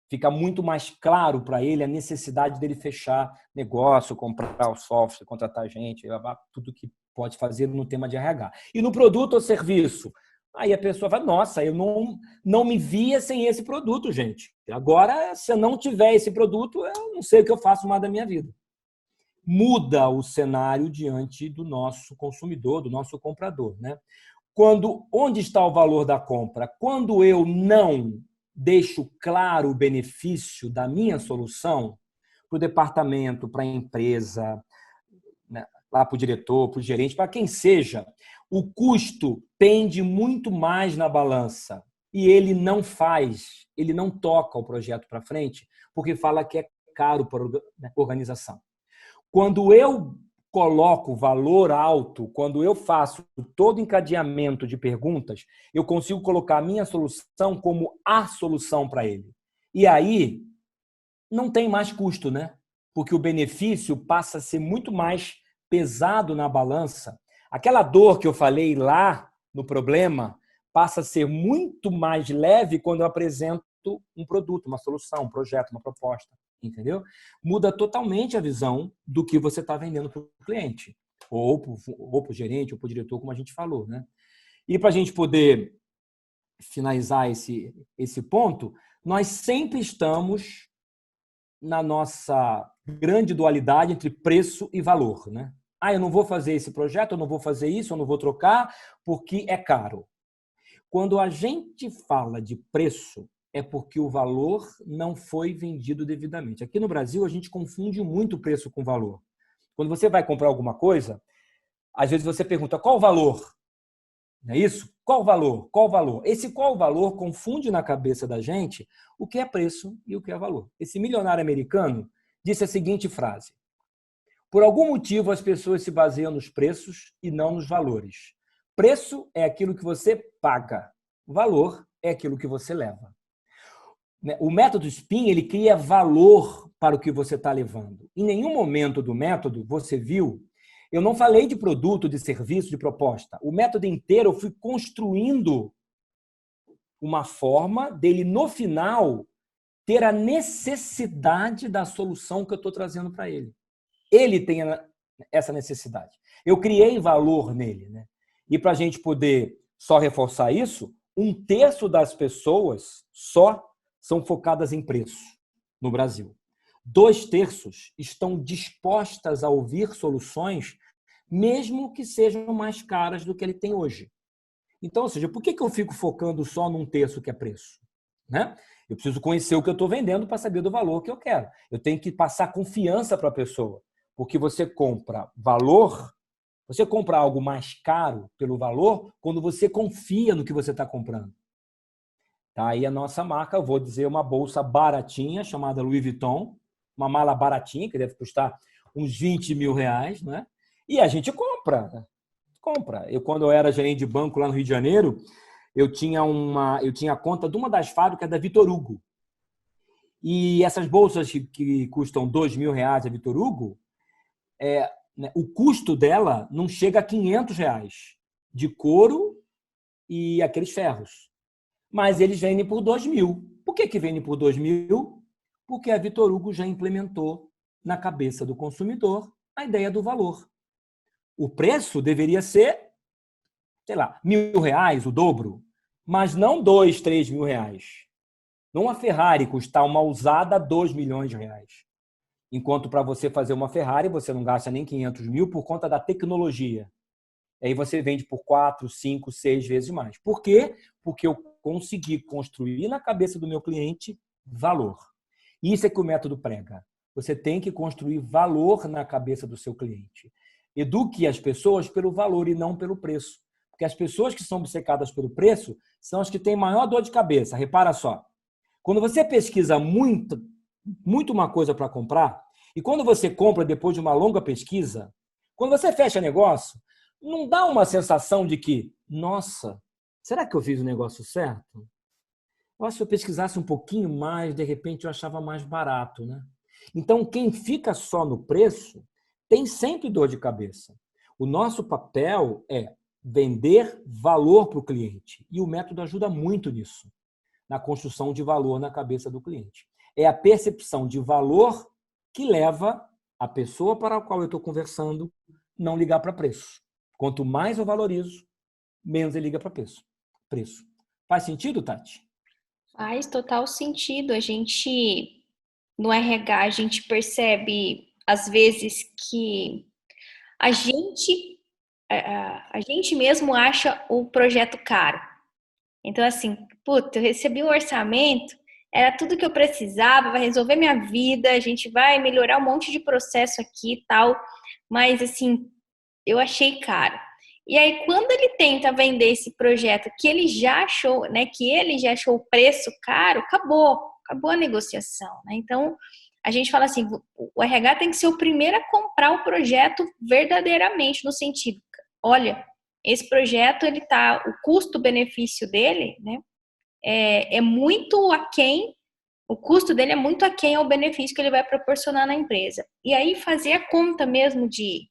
Fica muito mais claro para ele a necessidade dele fechar negócio, comprar o software, contratar gente, tudo que pode fazer no tema de RH. E no produto ou serviço? Aí a pessoa vai, nossa, eu não me via sem esse produto, gente. Agora, se eu não tiver esse produto, eu não sei o que eu faço mais da minha vida. Muda o cenário diante do nosso consumidor, do nosso comprador, né? Onde está o valor da compra? Quando eu não deixo claro o benefício da minha solução para o departamento, para a empresa, né, lá para o diretor, para o gerente, para quem seja, o custo pende muito mais na balança e ele não toca o projeto para frente porque fala que é caro para a organização. Quando eu coloco valor alto, quando eu faço todo encadeamento de perguntas, eu consigo colocar a minha solução como a solução para ele. E aí, não tem mais custo, né? Porque o benefício passa a ser muito mais pesado na balança. Aquela dor que eu falei lá no problema passa a ser muito mais leve quando eu apresento um produto, uma solução, um projeto, uma proposta, entendeu? Muda totalmente a visão do que você está vendendo para o cliente, ou para o gerente, ou para o diretor, como a gente falou, né? E para a gente poder finalizar esse ponto, nós sempre estamos na nossa grande dualidade entre preço e valor, né? Eu não vou fazer esse projeto, eu não vou fazer isso, eu não vou trocar porque é caro. Quando a gente fala de preço, é porque o valor não foi vendido devidamente. Aqui no Brasil, a gente confunde muito preço com valor. Quando você vai comprar alguma coisa, às vezes você pergunta qual o valor? Não é isso? Qual o valor? Qual o valor? Esse qual o valor confunde na cabeça da gente o que é preço e o que é valor. Esse milionário americano disse a seguinte frase: por algum motivo, as pessoas se baseiam nos preços e não nos valores. Preço é aquilo que você paga. Valor é aquilo que você leva. O método SPIN, ele cria valor para o que você está levando. Em nenhum momento do método, você viu, eu não falei de produto, de serviço, de proposta. O método inteiro eu fui construindo uma forma dele, no final, ter a necessidade da solução que eu estou trazendo para ele. Ele tem essa necessidade. Eu criei valor nele, né? E para a gente poder só reforçar isso, 1/3 das pessoas só são focadas em preço no Brasil. 2/3 estão dispostas a ouvir soluções, mesmo que sejam mais caras do que ele tem hoje. Então, ou seja, por que eu fico focando só num terço que é preço? Né? Eu preciso conhecer o que eu estou vendendo para saber do valor que eu quero. Eu tenho que passar confiança para a pessoa. Porque você compra valor, você compra algo mais caro pelo valor quando você confia no que você está comprando. Tá aí a nossa marca, eu vou dizer uma bolsa baratinha, chamada Louis Vuitton, uma mala baratinha, que deve custar uns 20 mil reais, né? E a gente compra. Compra. Quando eu era gerente de banco lá no Rio de Janeiro, eu tinha conta de uma das fábricas da Vitor Hugo. E essas bolsas que custam 2 mil reais a Vitor Hugo, o custo dela não chega a 500 reais de couro e aqueles ferros. Mas eles vendem por 2 mil. Por que vendem por 2 mil? Porque a Vitor Hugo já implementou na cabeça do consumidor a ideia do valor. O preço deveria ser, sei lá, 1.000 reais, o dobro, mas não 2, 3 mil reais. Não uma Ferrari custar uma usada 2 milhões de reais. Enquanto para você fazer uma Ferrari, você não gasta nem 500 mil por conta da tecnologia. Aí você vende por 4, 5, 6 vezes mais. Por quê? Porque eu consegui construir na cabeça do meu cliente valor. Isso é que o método prega. Você tem que construir valor na cabeça do seu cliente. Eduque as pessoas pelo valor e não pelo preço. Porque as pessoas que são obcecadas pelo preço são as que têm maior dor de cabeça. Repara só. Quando você pesquisa muito uma coisa para comprar, e quando você compra depois de uma longa pesquisa, quando você fecha negócio, não dá uma sensação de que, nossa, será que eu fiz o negócio certo? Se eu pesquisasse um pouquinho mais, de repente eu achava mais barato, né? Então, quem fica só no preço tem sempre dor de cabeça. O nosso papel é vender valor para o cliente. E o método ajuda muito nisso, na construção de valor na cabeça do cliente. É a percepção de valor que leva a pessoa para a qual eu estou conversando não ligar para preço. Quanto mais eu valorizo, menos ele liga para preço. Faz sentido, Tati? Faz total sentido. No RH, a gente percebe, às vezes, que a gente mesmo acha o projeto caro. Então, assim, eu recebi um orçamento, era tudo que eu precisava, vai resolver minha vida, a gente vai melhorar um monte de processo aqui e tal, mas, assim, eu achei caro. E aí, quando ele tenta vender esse projeto que ele já achou, né, que ele já achou o preço caro, acabou a negociação, né? Então, a gente fala assim, o RH tem que ser o primeiro a comprar o projeto verdadeiramente, no sentido, olha, esse projeto, o custo-benefício dele, né, é muito aquém, o custo dele é muito aquém ao benefício que ele vai proporcionar na empresa. E aí fazer a conta mesmo de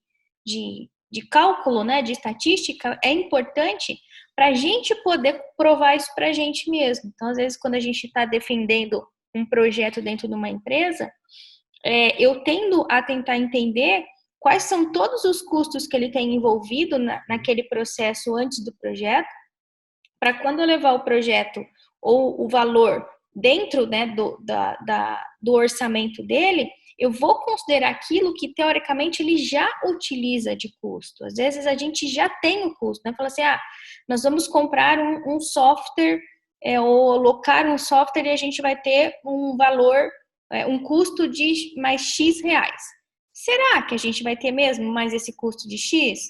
cálculo, né, de estatística, é importante para a gente poder provar isso para a gente mesmo. Então, às vezes, quando a gente está defendendo um projeto dentro de uma empresa, eu tendo a tentar entender quais são todos os custos que ele tem envolvido naquele processo antes do projeto, para quando eu levar o projeto ou o valor dentro, né, do orçamento dele, eu vou considerar aquilo que, teoricamente, ele já utiliza de custo. Às vezes, a gente já tem o custo, né? Fala assim, nós vamos comprar um software ou alocar um software e a gente vai ter um valor, um custo de mais X reais. Será que a gente vai ter mesmo mais esse custo de X?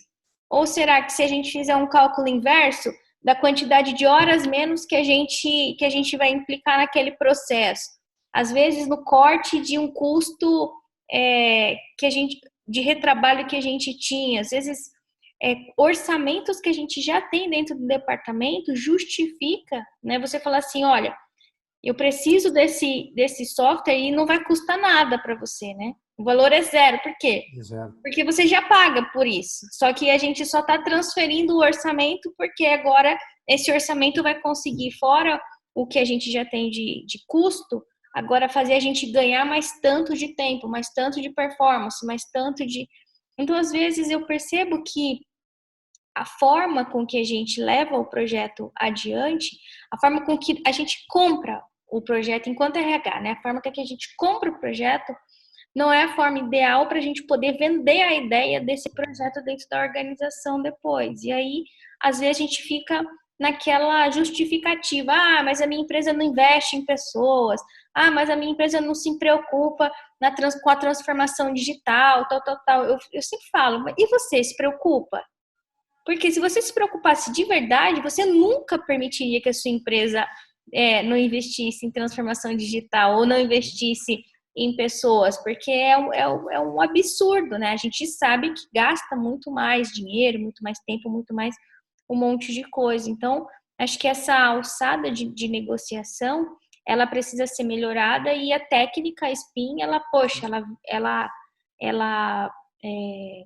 Ou será que se a gente fizer um cálculo inverso da quantidade de horas menos que a gente vai implicar naquele processo? Às vezes, no corte de um custo de retrabalho que a gente tinha, às vezes, orçamentos que a gente já tem dentro do departamento justifica, né? Você falar assim, olha, eu preciso desse software e não vai custar nada para você, né? O valor é zero. Por quê? Zero. Porque você já paga por isso. Só que a gente só está transferindo o orçamento porque agora esse orçamento vai conseguir, fora o que a gente já tem de custo, agora fazer a gente ganhar mais tanto de tempo, mais tanto de performance, mais tanto de... Então, às vezes, eu percebo que a forma com que a gente leva o projeto adiante, a forma com que a gente compra o projeto enquanto RH, né? A forma com que a gente compra o projeto não é a forma ideal para a gente poder vender a ideia desse projeto dentro da organização depois. E aí, às vezes, a gente fica naquela justificativa, mas a minha empresa não investe em pessoas, mas a minha empresa não se preocupa com a transformação digital, tal. Eu sempre falo, e você se preocupa? Porque se você se preocupasse de verdade, você nunca permitiria que a sua empresa não investisse em transformação digital ou não investisse em pessoas, porque é um absurdo, né? A gente sabe que gasta muito mais dinheiro, muito mais tempo, muito mais um monte de coisa. Então, acho que essa alçada de negociação, ela precisa ser melhorada e a técnica SPIN, ela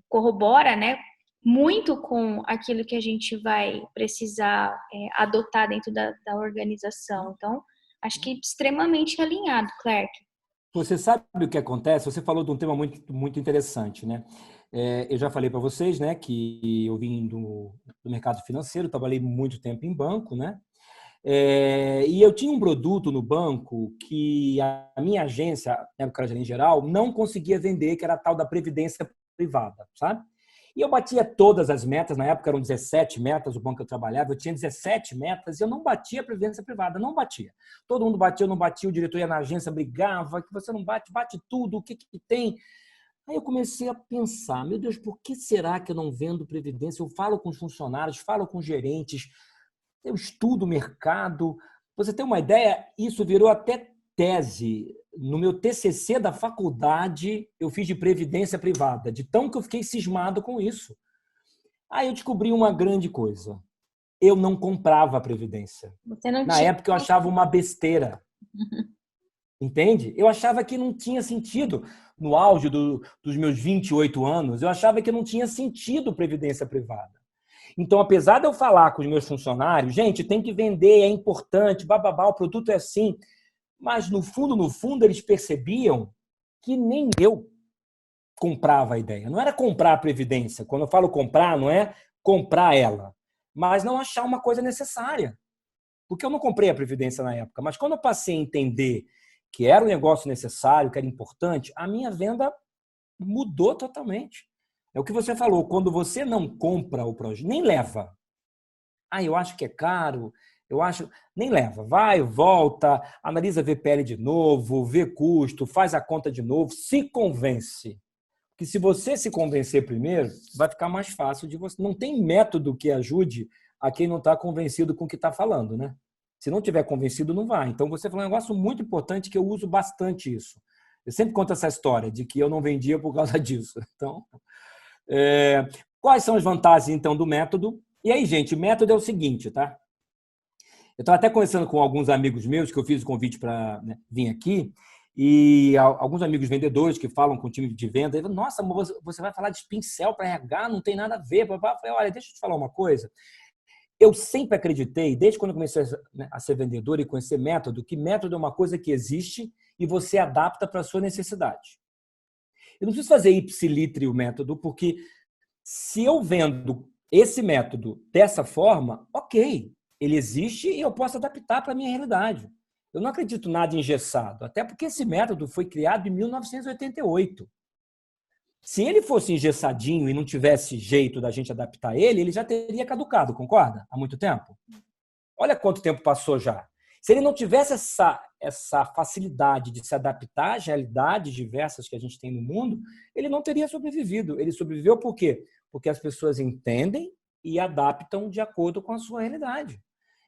corrobora, né, muito com aquilo que a gente vai precisar adotar dentro da organização. Então, acho que extremamente alinhado, Clerc. Você sabe o que acontece? Você falou de um tema muito, muito interessante, né? Eu já falei para vocês, né, que eu vim do mercado financeiro, trabalhei muito tempo em banco, né? E eu tinha um produto no banco que a minha agência, o Carajé em geral, não conseguia vender, que era a tal da previdência privada, sabe? E eu batia todas as metas, na época eram 17 metas, o banco que eu trabalhava, eu tinha 17 metas e eu não batia a previdência privada, não batia. Todo mundo batia, eu não batia, o diretor ia na agência, brigava, que você não bate, bate tudo, o que tem? Aí eu comecei a pensar, meu Deus, por que será que eu não vendo previdência? Eu falo com os funcionários, falo com os gerentes, eu estudo o mercado. Você tem uma ideia? Isso virou até tese. No meu TCC da faculdade, eu fiz de previdência privada, de tão que eu fiquei cismado com isso. Aí eu descobri uma grande coisa. Eu não comprava a previdência. Na época eu achava uma besteira. Entende? Eu achava que não tinha sentido. No auge dos meus 28 anos, eu achava que não tinha sentido previdência privada. Então, apesar de eu falar com os meus funcionários, gente, tem que vender, é importante, bababá, o produto é assim. Mas, no fundo, eles percebiam que nem eu comprava a ideia. Não era comprar a previdência. Quando eu falo comprar, não é comprar ela, mas não achar uma coisa necessária. Porque eu não comprei a previdência na época. Mas quando eu passei a entender que era um negócio necessário, que era importante, a minha venda mudou totalmente. É o que você falou, quando você não compra o projeto, nem leva. Eu acho que é caro, nem leva. Vai, volta, analisa VPL de novo, vê custo, faz a conta de novo, se convence. Porque se você se convencer primeiro, vai ficar mais fácil de você. Não tem método que ajude a quem não está convencido com o que está falando, né? Se não tiver convencido, não vai. Então, você falou um negócio muito importante que eu uso bastante isso. Eu sempre conto essa história de que eu não vendia por causa disso. Então, quais são as vantagens, então, do método? E aí, gente, o método é o seguinte, tá? Eu estava até conversando com alguns amigos meus, que eu fiz o convite para, né, vir aqui, e alguns amigos vendedores que falam com o time de venda, e falam, nossa, você vai falar de pincel para RH? Não tem nada a ver. Eu falei, olha, deixa eu te falar uma coisa. Eu sempre acreditei, desde quando eu comecei a ser vendedor e conhecer método, que método é uma coisa que existe e você adapta para a sua necessidade. Eu não preciso fazer ipsilitre o método, porque se eu vendo esse método dessa forma, ok, ele existe e eu posso adaptar para a minha realidade. Eu não acredito nada engessado, até porque esse método foi criado em 1988. Se ele fosse engessadinho e não tivesse jeito da gente adaptar ele, ele já teria caducado, concorda? Há muito tempo. Olha quanto tempo passou já. Se ele não tivesse essa facilidade de se adaptar às realidades diversas que a gente tem no mundo, ele não teria sobrevivido. Ele sobreviveu por quê? Porque as pessoas entendem e adaptam de acordo com a sua realidade.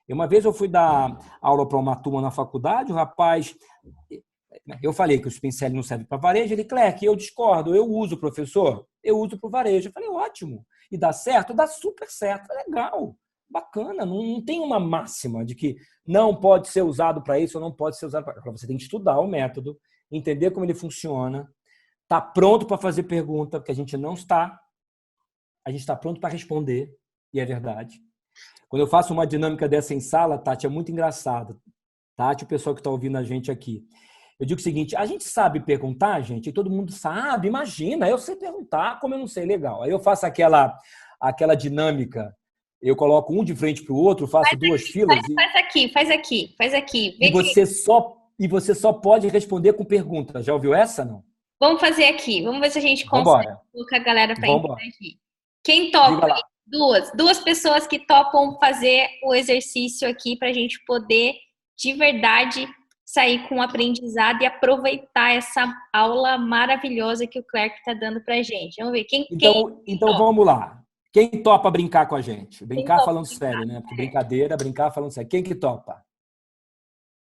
E uma vez eu fui dar aula para uma turma na faculdade, o rapaz... Eu falei que os pincéis não servem para varejo. Ele, Clerc, eu discordo. Eu uso, professor. Eu uso para o varejo. Eu falei, ótimo. E dá certo? Dá super certo. Legal. Bacana. Não tem uma máxima de que não pode ser usado para isso ou não pode ser usado para... Você tem que estudar o método, entender como ele funciona, estar pronto para fazer pergunta, porque a gente não está. A gente está pronto para responder. E é verdade. Quando eu faço uma dinâmica dessa em sala, Tati, é muito engraçado. Tati, o pessoal que está ouvindo a gente aqui. Eu digo o seguinte, a gente sabe perguntar, gente, e todo mundo sabe, imagina, eu sei perguntar, como eu não sei, legal. Aí eu faço aquela dinâmica, eu coloco um de frente para o outro, faço duas filas. Faz aqui. E você só pode responder com pergunta. Já ouviu essa, não? Vamos fazer aqui, vamos ver se a gente consegue Vambora. colocar a galera para Vambora. interagir. Quem Diga topa? lá. Duas pessoas que topam fazer o exercício aqui para a gente poder, de verdade, sair com um aprendizado e aproveitar essa aula maravilhosa que o Clerc está dando para a gente. Vamos ver. Então vamos lá. Quem topa brincar com a gente? Brincar topa falando sério, né? Porque brincadeira, brincar falando sério. Quem que topa?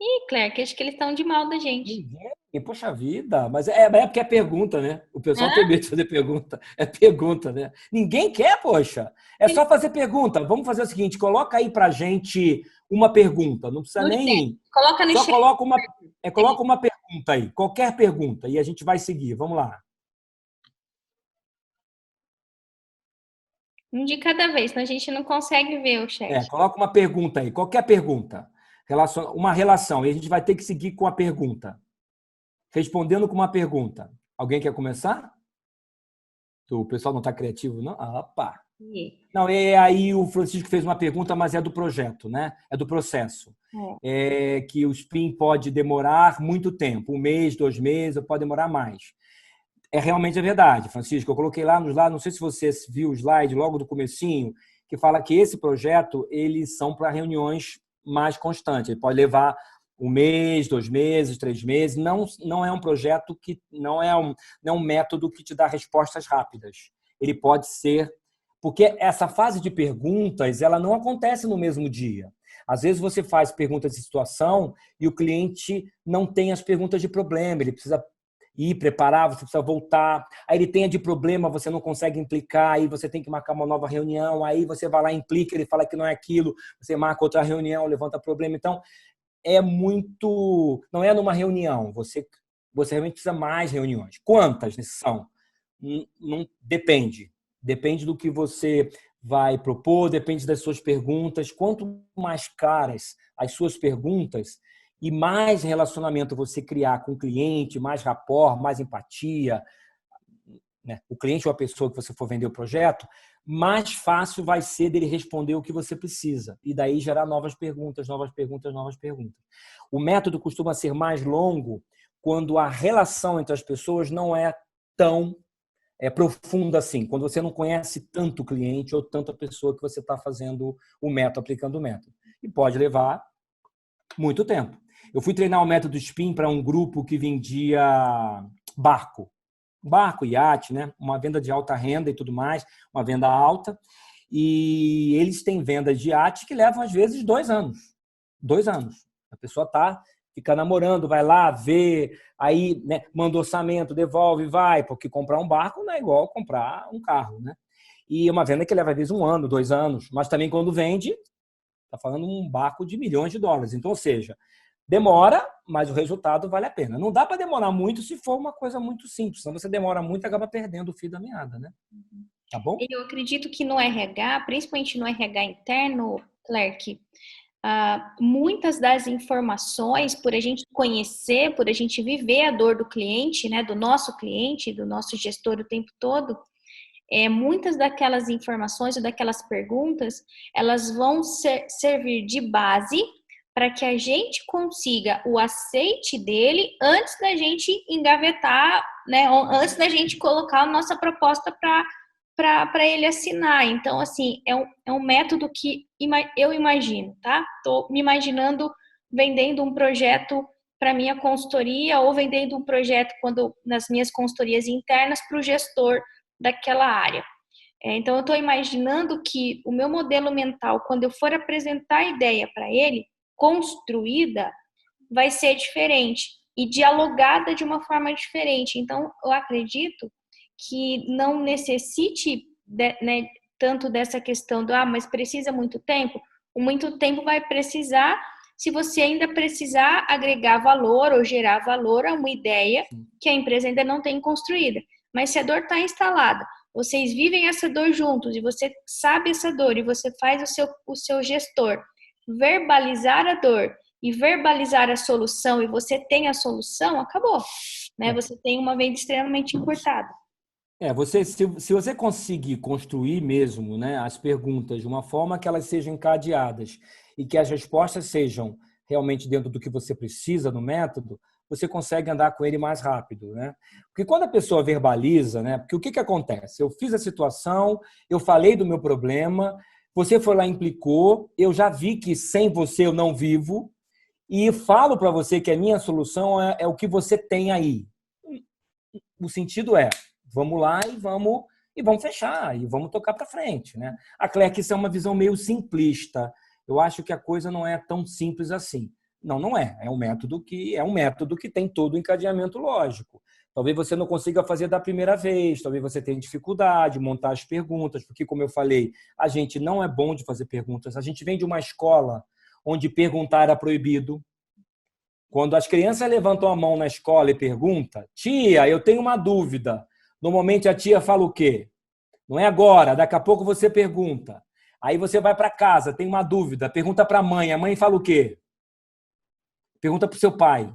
Ih, Clerc, acho que eles estão de mal da gente. Ninguém. Poxa vida. Mas é porque é pergunta, né? O pessoal tem Hã? medo de fazer pergunta. É pergunta, né? Ninguém quer, poxa. É só fazer pergunta. Vamos fazer o seguinte, coloca aí pra gente uma pergunta. Não precisa No chat. nem... Coloca no Só chat. coloca uma pergunta aí. Qualquer pergunta. E a gente vai seguir. Vamos lá. Um de cada vez, senão a gente não consegue ver o chat. Coloca uma pergunta aí. Qualquer pergunta. Uma relação. E a gente vai ter que seguir com a pergunta. Respondendo com uma pergunta. Alguém quer começar? O pessoal não está criativo, não? Ah, pá. Não, aí o Francisco fez uma pergunta, mas é do projeto, né? É do processo. Que o SPIN pode demorar muito tempo, 1 mês, 2 meses, pode demorar mais. Realmente é verdade, Francisco. Eu coloquei lá, não sei se você viu o slide logo do comecinho, que fala que esse projeto, eles são para reuniões mais constantes. Ele pode levar 1 mês, 2 meses, 3 meses. Não é um projeto que não é um método que te dá respostas rápidas. Ele pode ser, porque essa fase de perguntas, ela não acontece no mesmo dia. Às vezes você faz perguntas de situação e o cliente não tem as perguntas de problema, ele precisa ir preparar, você precisa voltar, aí ele tem a de problema, você não consegue implicar, aí você tem que marcar uma nova reunião, aí você vai lá, implica, ele fala que não é aquilo, você marca outra reunião, levanta problema. Então, não é numa reunião, você realmente precisa mais reuniões. Quantas são? Não depende. Depende do que você vai propor, depende das suas perguntas. Quanto mais claras as suas perguntas e mais relacionamento você criar com o cliente, mais rapport, mais empatia, né? O cliente ou a pessoa que você for vender o projeto, mais fácil vai ser dele responder o que você precisa. E daí gerar novas perguntas. O método costuma ser mais longo quando a relação entre as pessoas não é tão profunda assim, quando você não conhece tanto o cliente ou tanto a pessoa que você está fazendo o método, aplicando o método. E pode levar muito tempo. Eu fui treinar o método SPIN para um grupo que vendia barco, iate, né? Uma venda de alta renda e tudo mais, uma venda alta. E eles têm vendas de iate que levam, às vezes, 2 anos. 2 anos. A pessoa está Fica namorando, vai lá, vê, aí, né, manda orçamento, devolve, vai, porque comprar um barco não é igual comprar um carro, né? E uma venda que leva, às vezes, 1 ano, 2 anos, mas também quando vende, está falando um barco de milhões de dólares. Então, ou seja, demora, mas o resultado vale a pena. Não dá para demorar muito se for uma coisa muito simples, senão você demora muito e acaba perdendo o fio da meada, né? Tá bom? Eu acredito que no RH, principalmente no RH interno, Clerc, muitas das informações, por a gente conhecer, por a gente viver a dor do cliente, né, do nosso gestor o tempo todo, muitas daquelas informações ou daquelas perguntas, elas vão servir de base para que a gente consiga o aceite dele antes da gente engavetar, né, antes da gente colocar a nossa proposta para ele assinar. Então, assim, é um método que eu imagino, tá? Estou me imaginando vendendo um projeto para minha consultoria ou vendendo um projeto nas minhas consultorias internas para o gestor daquela área. Então, eu estou imaginando que o meu modelo mental, quando eu for apresentar a ideia para ele, construída, vai ser diferente e dialogada de uma forma diferente. Então, eu acredito que não necessite né, tanto dessa questão do, mas precisa muito tempo. O muito tempo vai precisar se você ainda precisar agregar valor ou gerar valor a uma ideia que a empresa ainda não tem construída. Mas se a dor está instalada, vocês vivem essa dor juntos e você sabe essa dor e você faz o seu gestor verbalizar a dor e verbalizar a solução e você tem a solução, acabou. Né? Você tem uma venda extremamente encurtada. Se você conseguir construir mesmo, né, as perguntas de uma forma que elas sejam encadeadas e que as respostas sejam realmente dentro do que você precisa no método, você consegue andar com ele mais rápido, né? Porque quando a pessoa verbaliza, né, porque o que acontece? Eu fiz a situação, eu falei do meu problema, você foi lá e implicou, eu já vi que sem você eu não vivo e falo para você que a minha solução é o que você tem aí. O sentido é, vamos lá e vamos fechar, e vamos tocar para frente, né? A Clerc, isso é uma visão meio simplista. Eu acho que a coisa não é tão simples assim. Não é. É um método que tem todo o encadeamento lógico. Talvez você não consiga fazer da primeira vez, talvez você tenha dificuldade de montar as perguntas, porque, como eu falei, a gente não é bom de fazer perguntas. A gente vem de uma escola onde perguntar era proibido. Quando as crianças levantam a mão na escola e perguntam, tia, eu tenho uma dúvida. Normalmente a tia fala o quê? Não é agora, daqui a pouco você pergunta. Aí você vai para casa, tem uma dúvida, pergunta para a mãe fala o quê? Pergunta para o seu pai.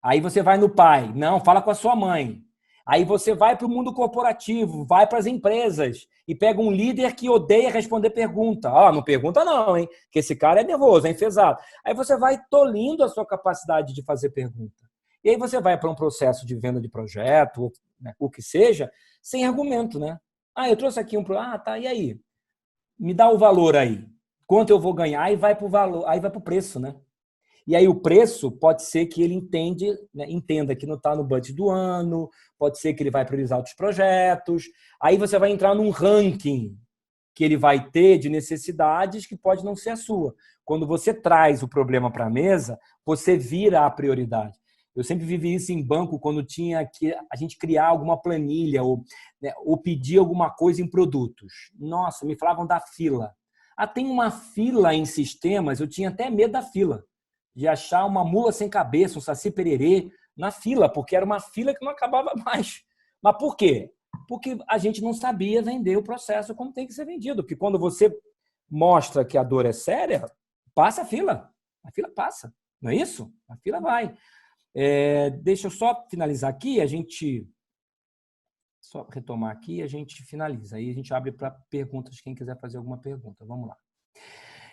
Aí você vai no pai, não, fala com a sua mãe. Aí você vai para o mundo corporativo, vai para as empresas e pega um líder que odeia responder pergunta. Não pergunta não, hein? Que esse cara é nervoso, é enfesado. Aí você vai tolindo a sua capacidade de fazer pergunta. E aí você vai para um processo de venda de projeto, né, o que seja, sem argumento, né? Eu trouxe aqui tá, e aí? Me dá o valor aí. Quanto eu vou ganhar? Aí vai para o valor, aí vai para o preço, né? E aí o preço pode ser que ele entenda que não está no budget do ano, pode ser que ele vai priorizar outros projetos. Aí você vai entrar num ranking que ele vai ter de necessidades que pode não ser a sua. Quando você traz o problema para a mesa, você vira a prioridade. Eu sempre vivi isso em banco quando tinha que a gente criar alguma planilha ou pedir alguma coisa em produtos. Nossa, me falavam da fila. Tem uma fila em sistemas, eu tinha até medo da fila, de achar uma mula sem cabeça, um saci pererê na fila, porque era uma fila que não acabava mais. Mas por quê? Porque a gente não sabia vender o processo como tem que ser vendido. Porque quando você mostra que a dor é séria, passa a fila passa. Não é isso? A fila vai. Deixa eu só finalizar aqui, só retomar aqui, a gente finaliza. Aí a gente abre para perguntas, quem quiser fazer alguma pergunta. Vamos lá.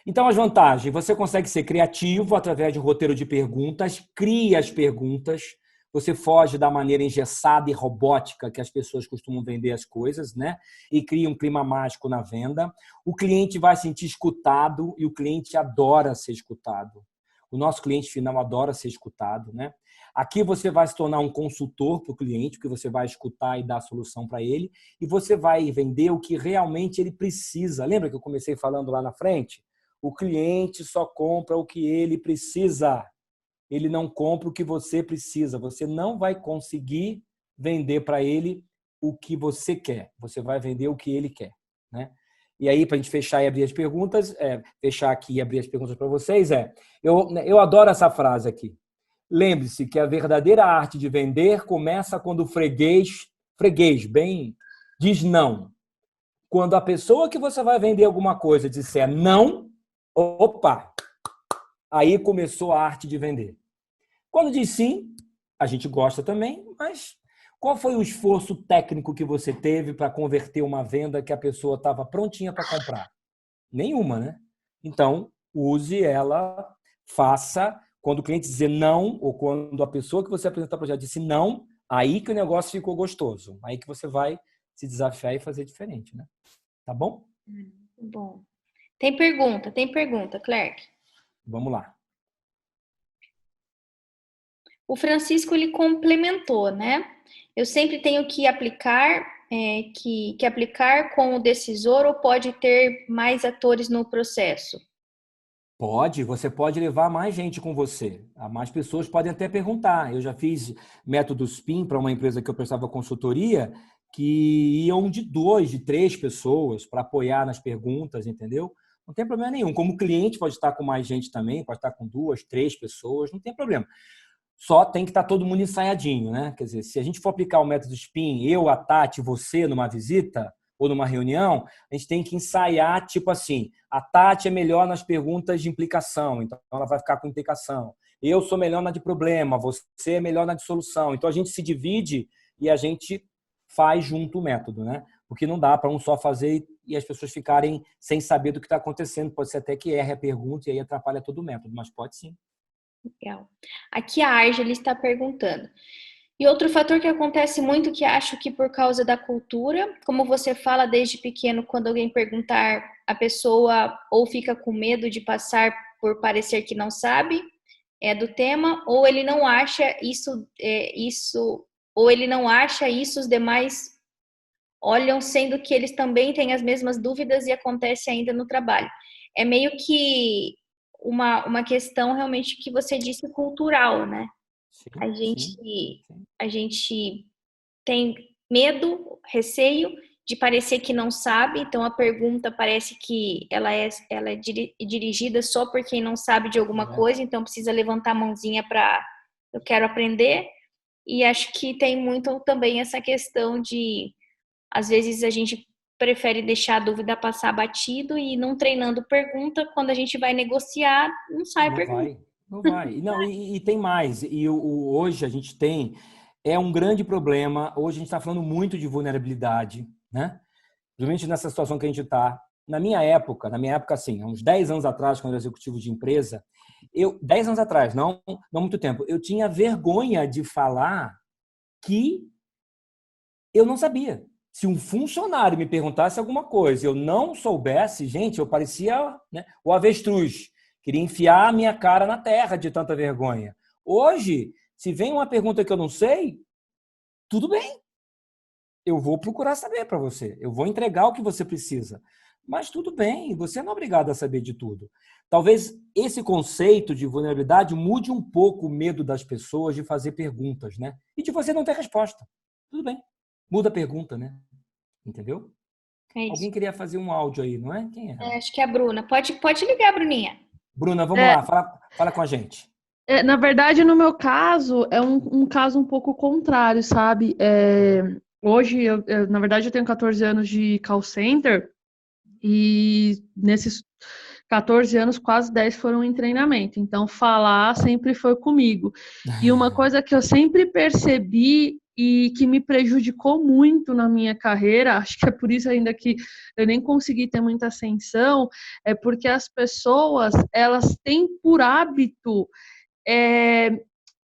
Então, as vantagens. Você consegue ser criativo através de um roteiro de perguntas, cria as perguntas, você foge da maneira engessada e robótica que as pessoas costumam vender as coisas, né? E cria um clima mágico na venda. O cliente vai se sentir escutado e o cliente adora ser escutado. O nosso cliente final adora ser escutado, né? Aqui você vai se tornar um consultor para o cliente, porque você vai escutar e dar a solução para ele, e você vai vender o que realmente ele precisa. Lembra que eu comecei falando lá na frente? O cliente só compra o que ele precisa. ele não compra o que você precisa. Você não vai conseguir vender para ele o que você quer. Você vai vender o que ele quer, né? E aí, para a gente fechar e abrir as perguntas, fechar aqui e abrir as perguntas para vocês, eu adoro essa frase aqui. Lembre-se que a verdadeira arte de vender começa quando o freguês, bem, diz não. Quando a pessoa que você vai vender alguma coisa disser não, opa, aí começou a arte de vender. Quando diz sim, a gente gosta também, mas qual foi o esforço técnico que você teve para converter uma venda que a pessoa estava prontinha para comprar? Nenhuma, né? Então, use ela, faça. Quando o cliente dizer não, ou quando a pessoa que você apresenta o projeto disse não, aí que o negócio ficou gostoso. Aí que você vai se desafiar e fazer diferente, né? Tá bom? Bom. Tem pergunta, Clerc. Vamos lá. O Francisco, ele complementou, né? Eu sempre tenho que aplicar, que aplicar com o decisor ou pode ter mais atores no processo? Você pode levar mais gente com você. Mais pessoas podem até perguntar. Eu já fiz método SPIN para uma empresa que eu prestava consultoria, que iam de 2, de 3 pessoas para apoiar nas perguntas, entendeu? Não tem problema nenhum. Como cliente pode estar com mais gente também, pode estar com 2, 3 pessoas, não tem problema. Só tem que estar todo mundo ensaiadinho, né? Quer dizer, se a gente for aplicar o método SPIN, eu, a Tati, você numa visita ou numa reunião, a gente tem que ensaiar, tipo assim, a Tati é melhor nas perguntas de implicação, então ela vai ficar com implicação. Eu sou melhor na de problema, você é melhor na de solução. Então a gente se divide e a gente faz junto o método, né? Porque não dá para um só fazer e as pessoas ficarem sem saber do que está acontecendo. Pode ser até que erre a pergunta e aí atrapalha todo o método, mas pode sim. Legal. Aqui a Árgela está perguntando. E outro fator que acontece muito, que acho que por causa da cultura, como você fala desde pequeno, quando alguém perguntar, a pessoa ou fica com medo de passar por parecer que não sabe do tema, ou ele não acha ou ele não acha isso, os demais olham, sendo que eles também têm as mesmas dúvidas e acontece ainda no trabalho. É meio que uma questão realmente que você disse cultural, né? Sim, A gente, sim, sim. a gente tem medo, receio de parecer que não sabe, então a pergunta parece que ela é dirigida só por quem não sabe de alguma coisa, então precisa levantar a mãozinha para eu quero aprender. E acho que tem muito também essa questão de, às vezes, a gente prefere deixar a dúvida passar batido e não treinando pergunta, quando a gente vai negociar, não sai a Não pergunta. vai, não vai. Não, e tem mais. Hoje a gente tem um grande problema. Hoje a gente está falando muito de vulnerabilidade, né? Principalmente nessa situação que a gente está. Na minha época, assim, há uns 10 anos atrás, quando eu era executivo de empresa, 10 anos atrás, não muito tempo, eu tinha vergonha de falar que eu não sabia. Se um funcionário me perguntasse alguma coisa e eu não soubesse, gente, eu parecia, né, o avestruz. Queria enfiar a minha cara na terra de tanta vergonha. Hoje, se vem uma pergunta que eu não sei, tudo bem. Eu vou procurar saber para você. Eu vou entregar o que você precisa. Mas tudo bem, você não é obrigado a saber de tudo. Talvez esse conceito de vulnerabilidade mude um pouco o medo das pessoas de fazer perguntas, né? E de você não ter resposta. Tudo bem. Muda a pergunta, né? Entendeu? É isso. Alguém queria fazer um áudio aí, não é? Quem era? Acho que é a Bruna. Pode ligar, Bruninha. Bruna, vamos É, lá, fala com a gente. na verdade, no meu caso, é um caso um pouco contrário, sabe? Hoje, na verdade, eu tenho 14 anos de call center e nesses 14 anos, quase 10 foram em treinamento. Então, falar sempre foi comigo. E uma coisa que eu sempre percebi e que me prejudicou muito na minha carreira, acho que é por isso ainda que eu nem consegui ter muita ascensão, é porque as pessoas, elas têm por hábito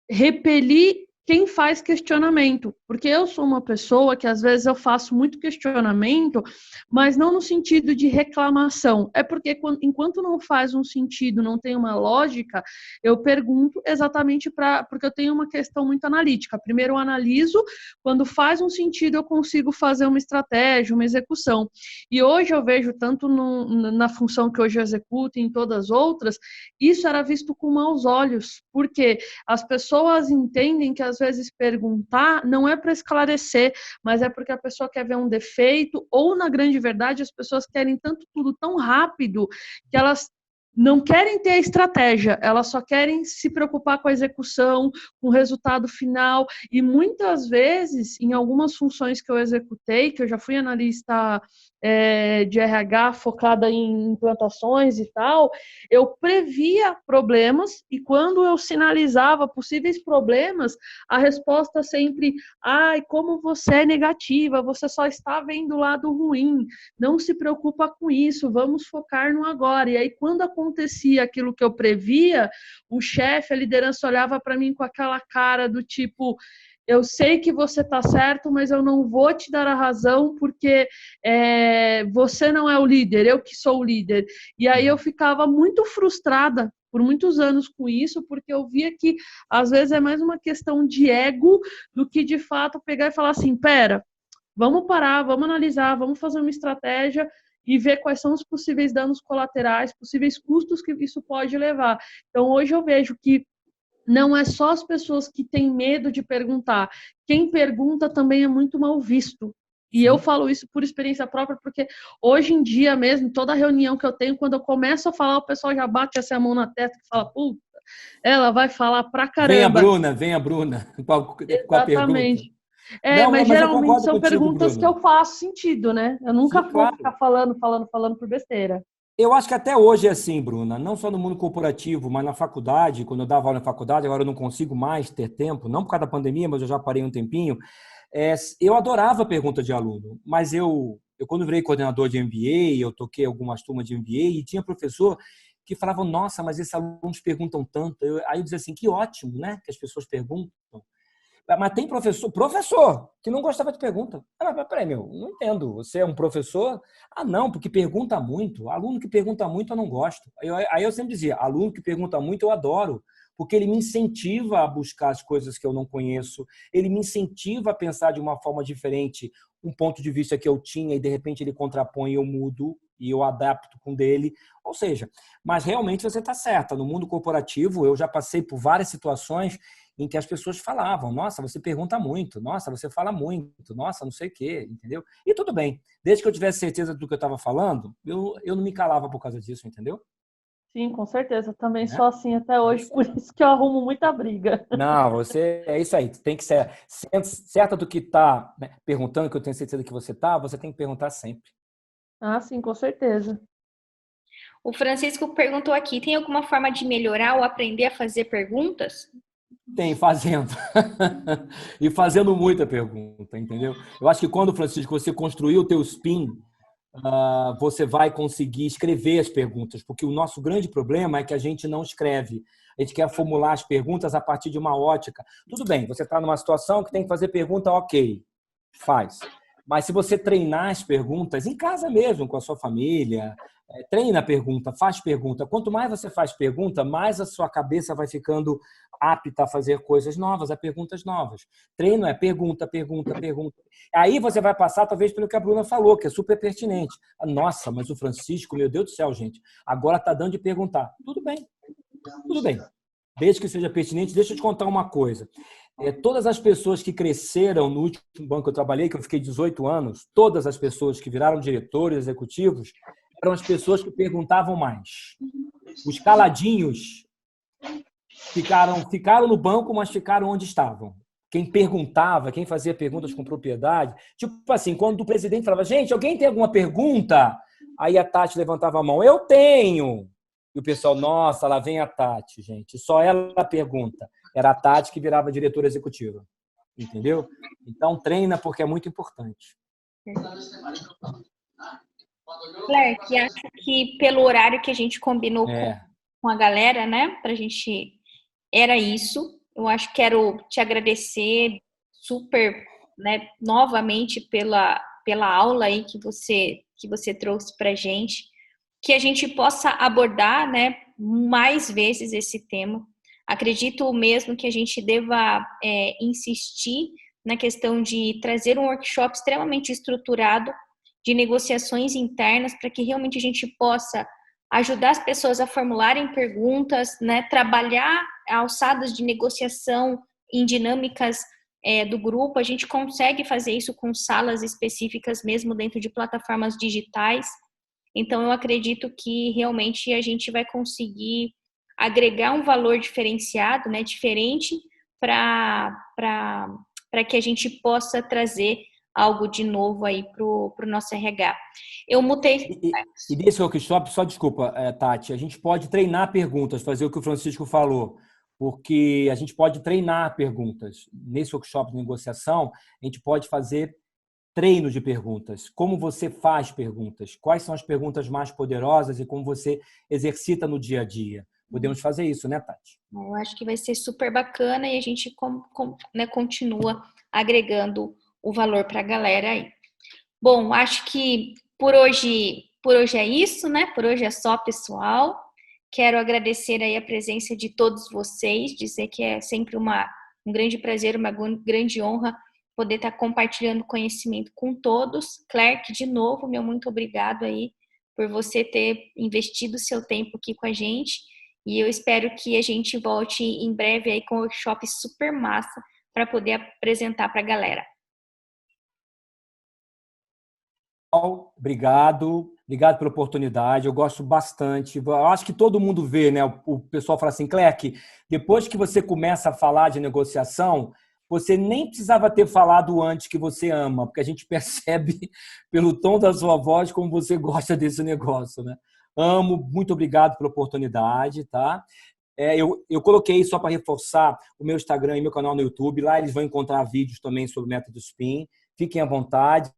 repelir quem faz questionamento, porque eu sou uma pessoa que às vezes eu faço muito questionamento, mas não no sentido de reclamação, é porque enquanto não faz um sentido, não tem uma lógica, eu pergunto exatamente porque eu tenho uma questão muito analítica. Primeiro eu analiso, quando faz um sentido eu consigo fazer uma estratégia, uma execução. E hoje eu vejo tanto na função que hoje eu executo e em todas as outras, isso era visto com maus olhos, porque as pessoas entendem que às vezes perguntar não é para esclarecer, mas é porque a pessoa quer ver um defeito, ou na grande verdade as pessoas querem tanto tudo tão rápido que elas não querem ter a estratégia, elas só querem se preocupar com a execução, com o resultado final, e muitas vezes, em algumas funções que eu executei, que eu já fui analista de RH focada em implantações e tal, eu previa problemas e quando eu sinalizava possíveis problemas, a resposta sempre, ai, como você é negativa, você só está vendo o lado ruim, não se preocupa com isso, vamos focar no agora. E aí, quando acontecia aquilo que eu previa, o chefe, a liderança olhava para mim com aquela cara do tipo, eu sei que você está certo, mas eu não vou te dar a razão porque você não é o líder, eu que sou o líder. E aí eu ficava muito frustrada por muitos anos com isso, porque eu via que às vezes é mais uma questão de ego do que de fato pegar e falar assim, pera, vamos parar, vamos analisar, vamos fazer uma estratégia e ver quais são os possíveis danos colaterais, possíveis custos que isso pode levar. Então hoje eu vejo que não é só as pessoas que têm medo de perguntar. Quem pergunta também é muito mal visto. E eu falo isso por experiência própria, porque hoje em dia mesmo, toda reunião que eu tenho, quando eu começo a falar, o pessoal já bate essa mão na testa e fala, puta, ela vai falar pra caramba. Vem a Bruna com a pergunta. Exatamente. Não, Mas mas eu geralmente concordo são contigo, perguntas que Bruna. eu faço sentido, né? Eu nunca Sim, vou claro. ficar falando por besteira. Eu acho que até hoje é assim, Bruna, não só no mundo corporativo, mas na faculdade, quando eu dava aula na faculdade, agora eu não consigo mais ter tempo, não por causa da pandemia, mas eu já parei um tempinho. Eu adorava pergunta de aluno, mas eu quando virei coordenador de MBA, eu toquei algumas turmas de MBA e tinha professor que falava, nossa, mas esses alunos perguntam tanto. Aí eu dizia assim, que ótimo, né, que as pessoas perguntam. Mas tem professor que não gostava de pergunta. Mas peraí, não entendo. Você é um professor? Ah, não, porque pergunta muito. Aluno que pergunta muito eu não gosto. Aí eu sempre dizia, aluno que pergunta muito eu adoro, porque ele me incentiva a buscar as coisas que eu não conheço, ele me incentiva a pensar de uma forma diferente um ponto de vista que eu tinha e de repente ele contrapõe e eu mudo e eu adapto com dele. Ou seja, mas realmente você está certa. No mundo corporativo eu já passei por várias situações em que as pessoas falavam, nossa, você pergunta muito, nossa, você fala muito, nossa, não sei o quê, entendeu? E tudo bem, desde que eu tivesse certeza do que eu estava falando, eu não me calava por causa disso, entendeu? Sim, com certeza. Também Né? sou assim até É hoje, isso por aí. isso que eu arrumo muita briga. Não, você é isso aí, tem que ser certa do que está, né, perguntando, que eu tenho certeza que você está, você tem que perguntar sempre. Ah, sim, com certeza. O Francisco perguntou aqui: tem alguma forma de melhorar ou aprender a fazer perguntas? Tem, fazendo. E fazendo muita pergunta, entendeu? Eu acho que quando, Francisco, você construir o teu spin, você vai conseguir escrever as perguntas, porque o nosso grande problema é que a gente não escreve. A gente quer formular as perguntas a partir de uma ótica. Tudo bem, você está numa situação que tem que fazer pergunta, ok, faz. Mas se você treinar as perguntas, em casa mesmo, com a sua família, treina a pergunta, faz pergunta. Quanto mais você faz pergunta, mais a sua cabeça vai ficando apta a fazer coisas novas, a perguntas novas. Treino é pergunta, pergunta, pergunta. Aí você vai passar, talvez, pelo que a Bruna falou, que é super pertinente. Nossa, mas o Francisco, meu Deus do céu, gente, agora está dando de perguntar. Tudo bem, tudo bem. Desde que seja pertinente, deixa eu te contar uma coisa. Todas as pessoas que cresceram no último banco que eu trabalhei, que eu fiquei 18 anos, todas as pessoas que viraram diretores executivos eram as pessoas que perguntavam mais. Os caladinhos ficaram no banco, mas ficaram onde estavam. Quem perguntava, quem fazia perguntas com propriedade, tipo assim, quando o presidente falava, gente, alguém tem alguma pergunta? Aí a Tati levantava a mão, eu tenho. E o pessoal, nossa, lá vem a Tati, gente. Só ela pergunta. Era a Tati que virava diretora executiva. Entendeu? Então, treina porque é muito importante. Claire, que acho que pelo horário que a gente combinou com a galera, né, pra gente, era isso. Eu acho que quero te agradecer super, né, novamente pela aula aí que você trouxe para gente, que a gente possa abordar, né, mais vezes esse tema. Acredito mesmo que a gente deva insistir na questão de trazer um workshop extremamente estruturado de negociações internas para que realmente a gente possa ajudar as pessoas a formularem perguntas, né, trabalhar alçadas de negociação em dinâmicas do grupo. A gente consegue fazer isso com salas específicas mesmo dentro de plataformas digitais. Então, eu acredito que realmente a gente vai conseguir agregar um valor diferenciado, né, diferente, para que a gente possa trazer algo de novo aí para o nosso RH. Eu mutei. E desse workshop, só desculpa, Tati, a gente pode treinar perguntas, fazer o que o Francisco falou, porque a gente pode treinar perguntas. Nesse workshop de negociação, a gente pode fazer treino de perguntas. Como você faz perguntas? Quais são as perguntas mais poderosas e como você exercita no dia a dia? Podemos fazer isso, né, Tati? Eu acho que vai ser super bacana e a gente né, continua agregando o valor para a galera aí. Bom, acho que por hoje é isso, né? Por hoje é só, pessoal. Quero agradecer aí a presença de todos vocês, dizer que é sempre um grande prazer, uma grande honra poder estar compartilhando conhecimento com todos. Clerc, de novo, meu muito obrigado aí por você ter investido seu tempo aqui com a gente. E eu espero que a gente volte em breve aí com um workshop super massa para poder apresentar para a galera. Obrigado pela oportunidade. Eu gosto bastante. Eu acho que todo mundo vê, né? O pessoal fala assim, Clerc, depois que você começa a falar de negociação, você nem precisava ter falado antes que você ama, porque a gente percebe pelo tom da sua voz como você gosta desse negócio, né? Amo, muito obrigado pela oportunidade, tá? Eu coloquei, só para reforçar, o meu Instagram e meu canal no YouTube. Lá eles vão encontrar vídeos também sobre o método SPIN. Fiquem à vontade.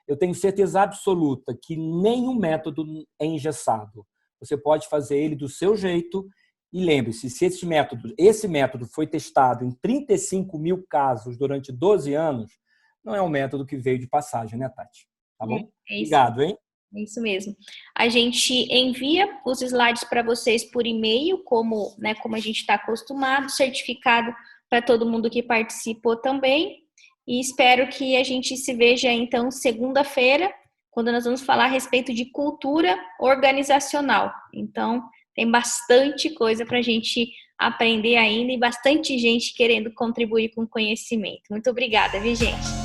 Eu tenho certeza absoluta que nenhum método é engessado. Você pode fazer ele do seu jeito e lembre-se, se esse método foi testado em 35 mil casos durante 12 anos, não é um método que veio de passagem, né, Tati? Tá bom? É isso. Obrigado, hein? É isso mesmo. A gente envia os slides para vocês por e-mail, como a gente está acostumado, certificado para todo mundo que participou também. E espero que a gente se veja, então, segunda-feira, quando nós vamos falar a respeito de cultura organizacional. Então, tem bastante coisa para a gente aprender ainda e bastante gente querendo contribuir com conhecimento. Muito obrigada, viu, gente?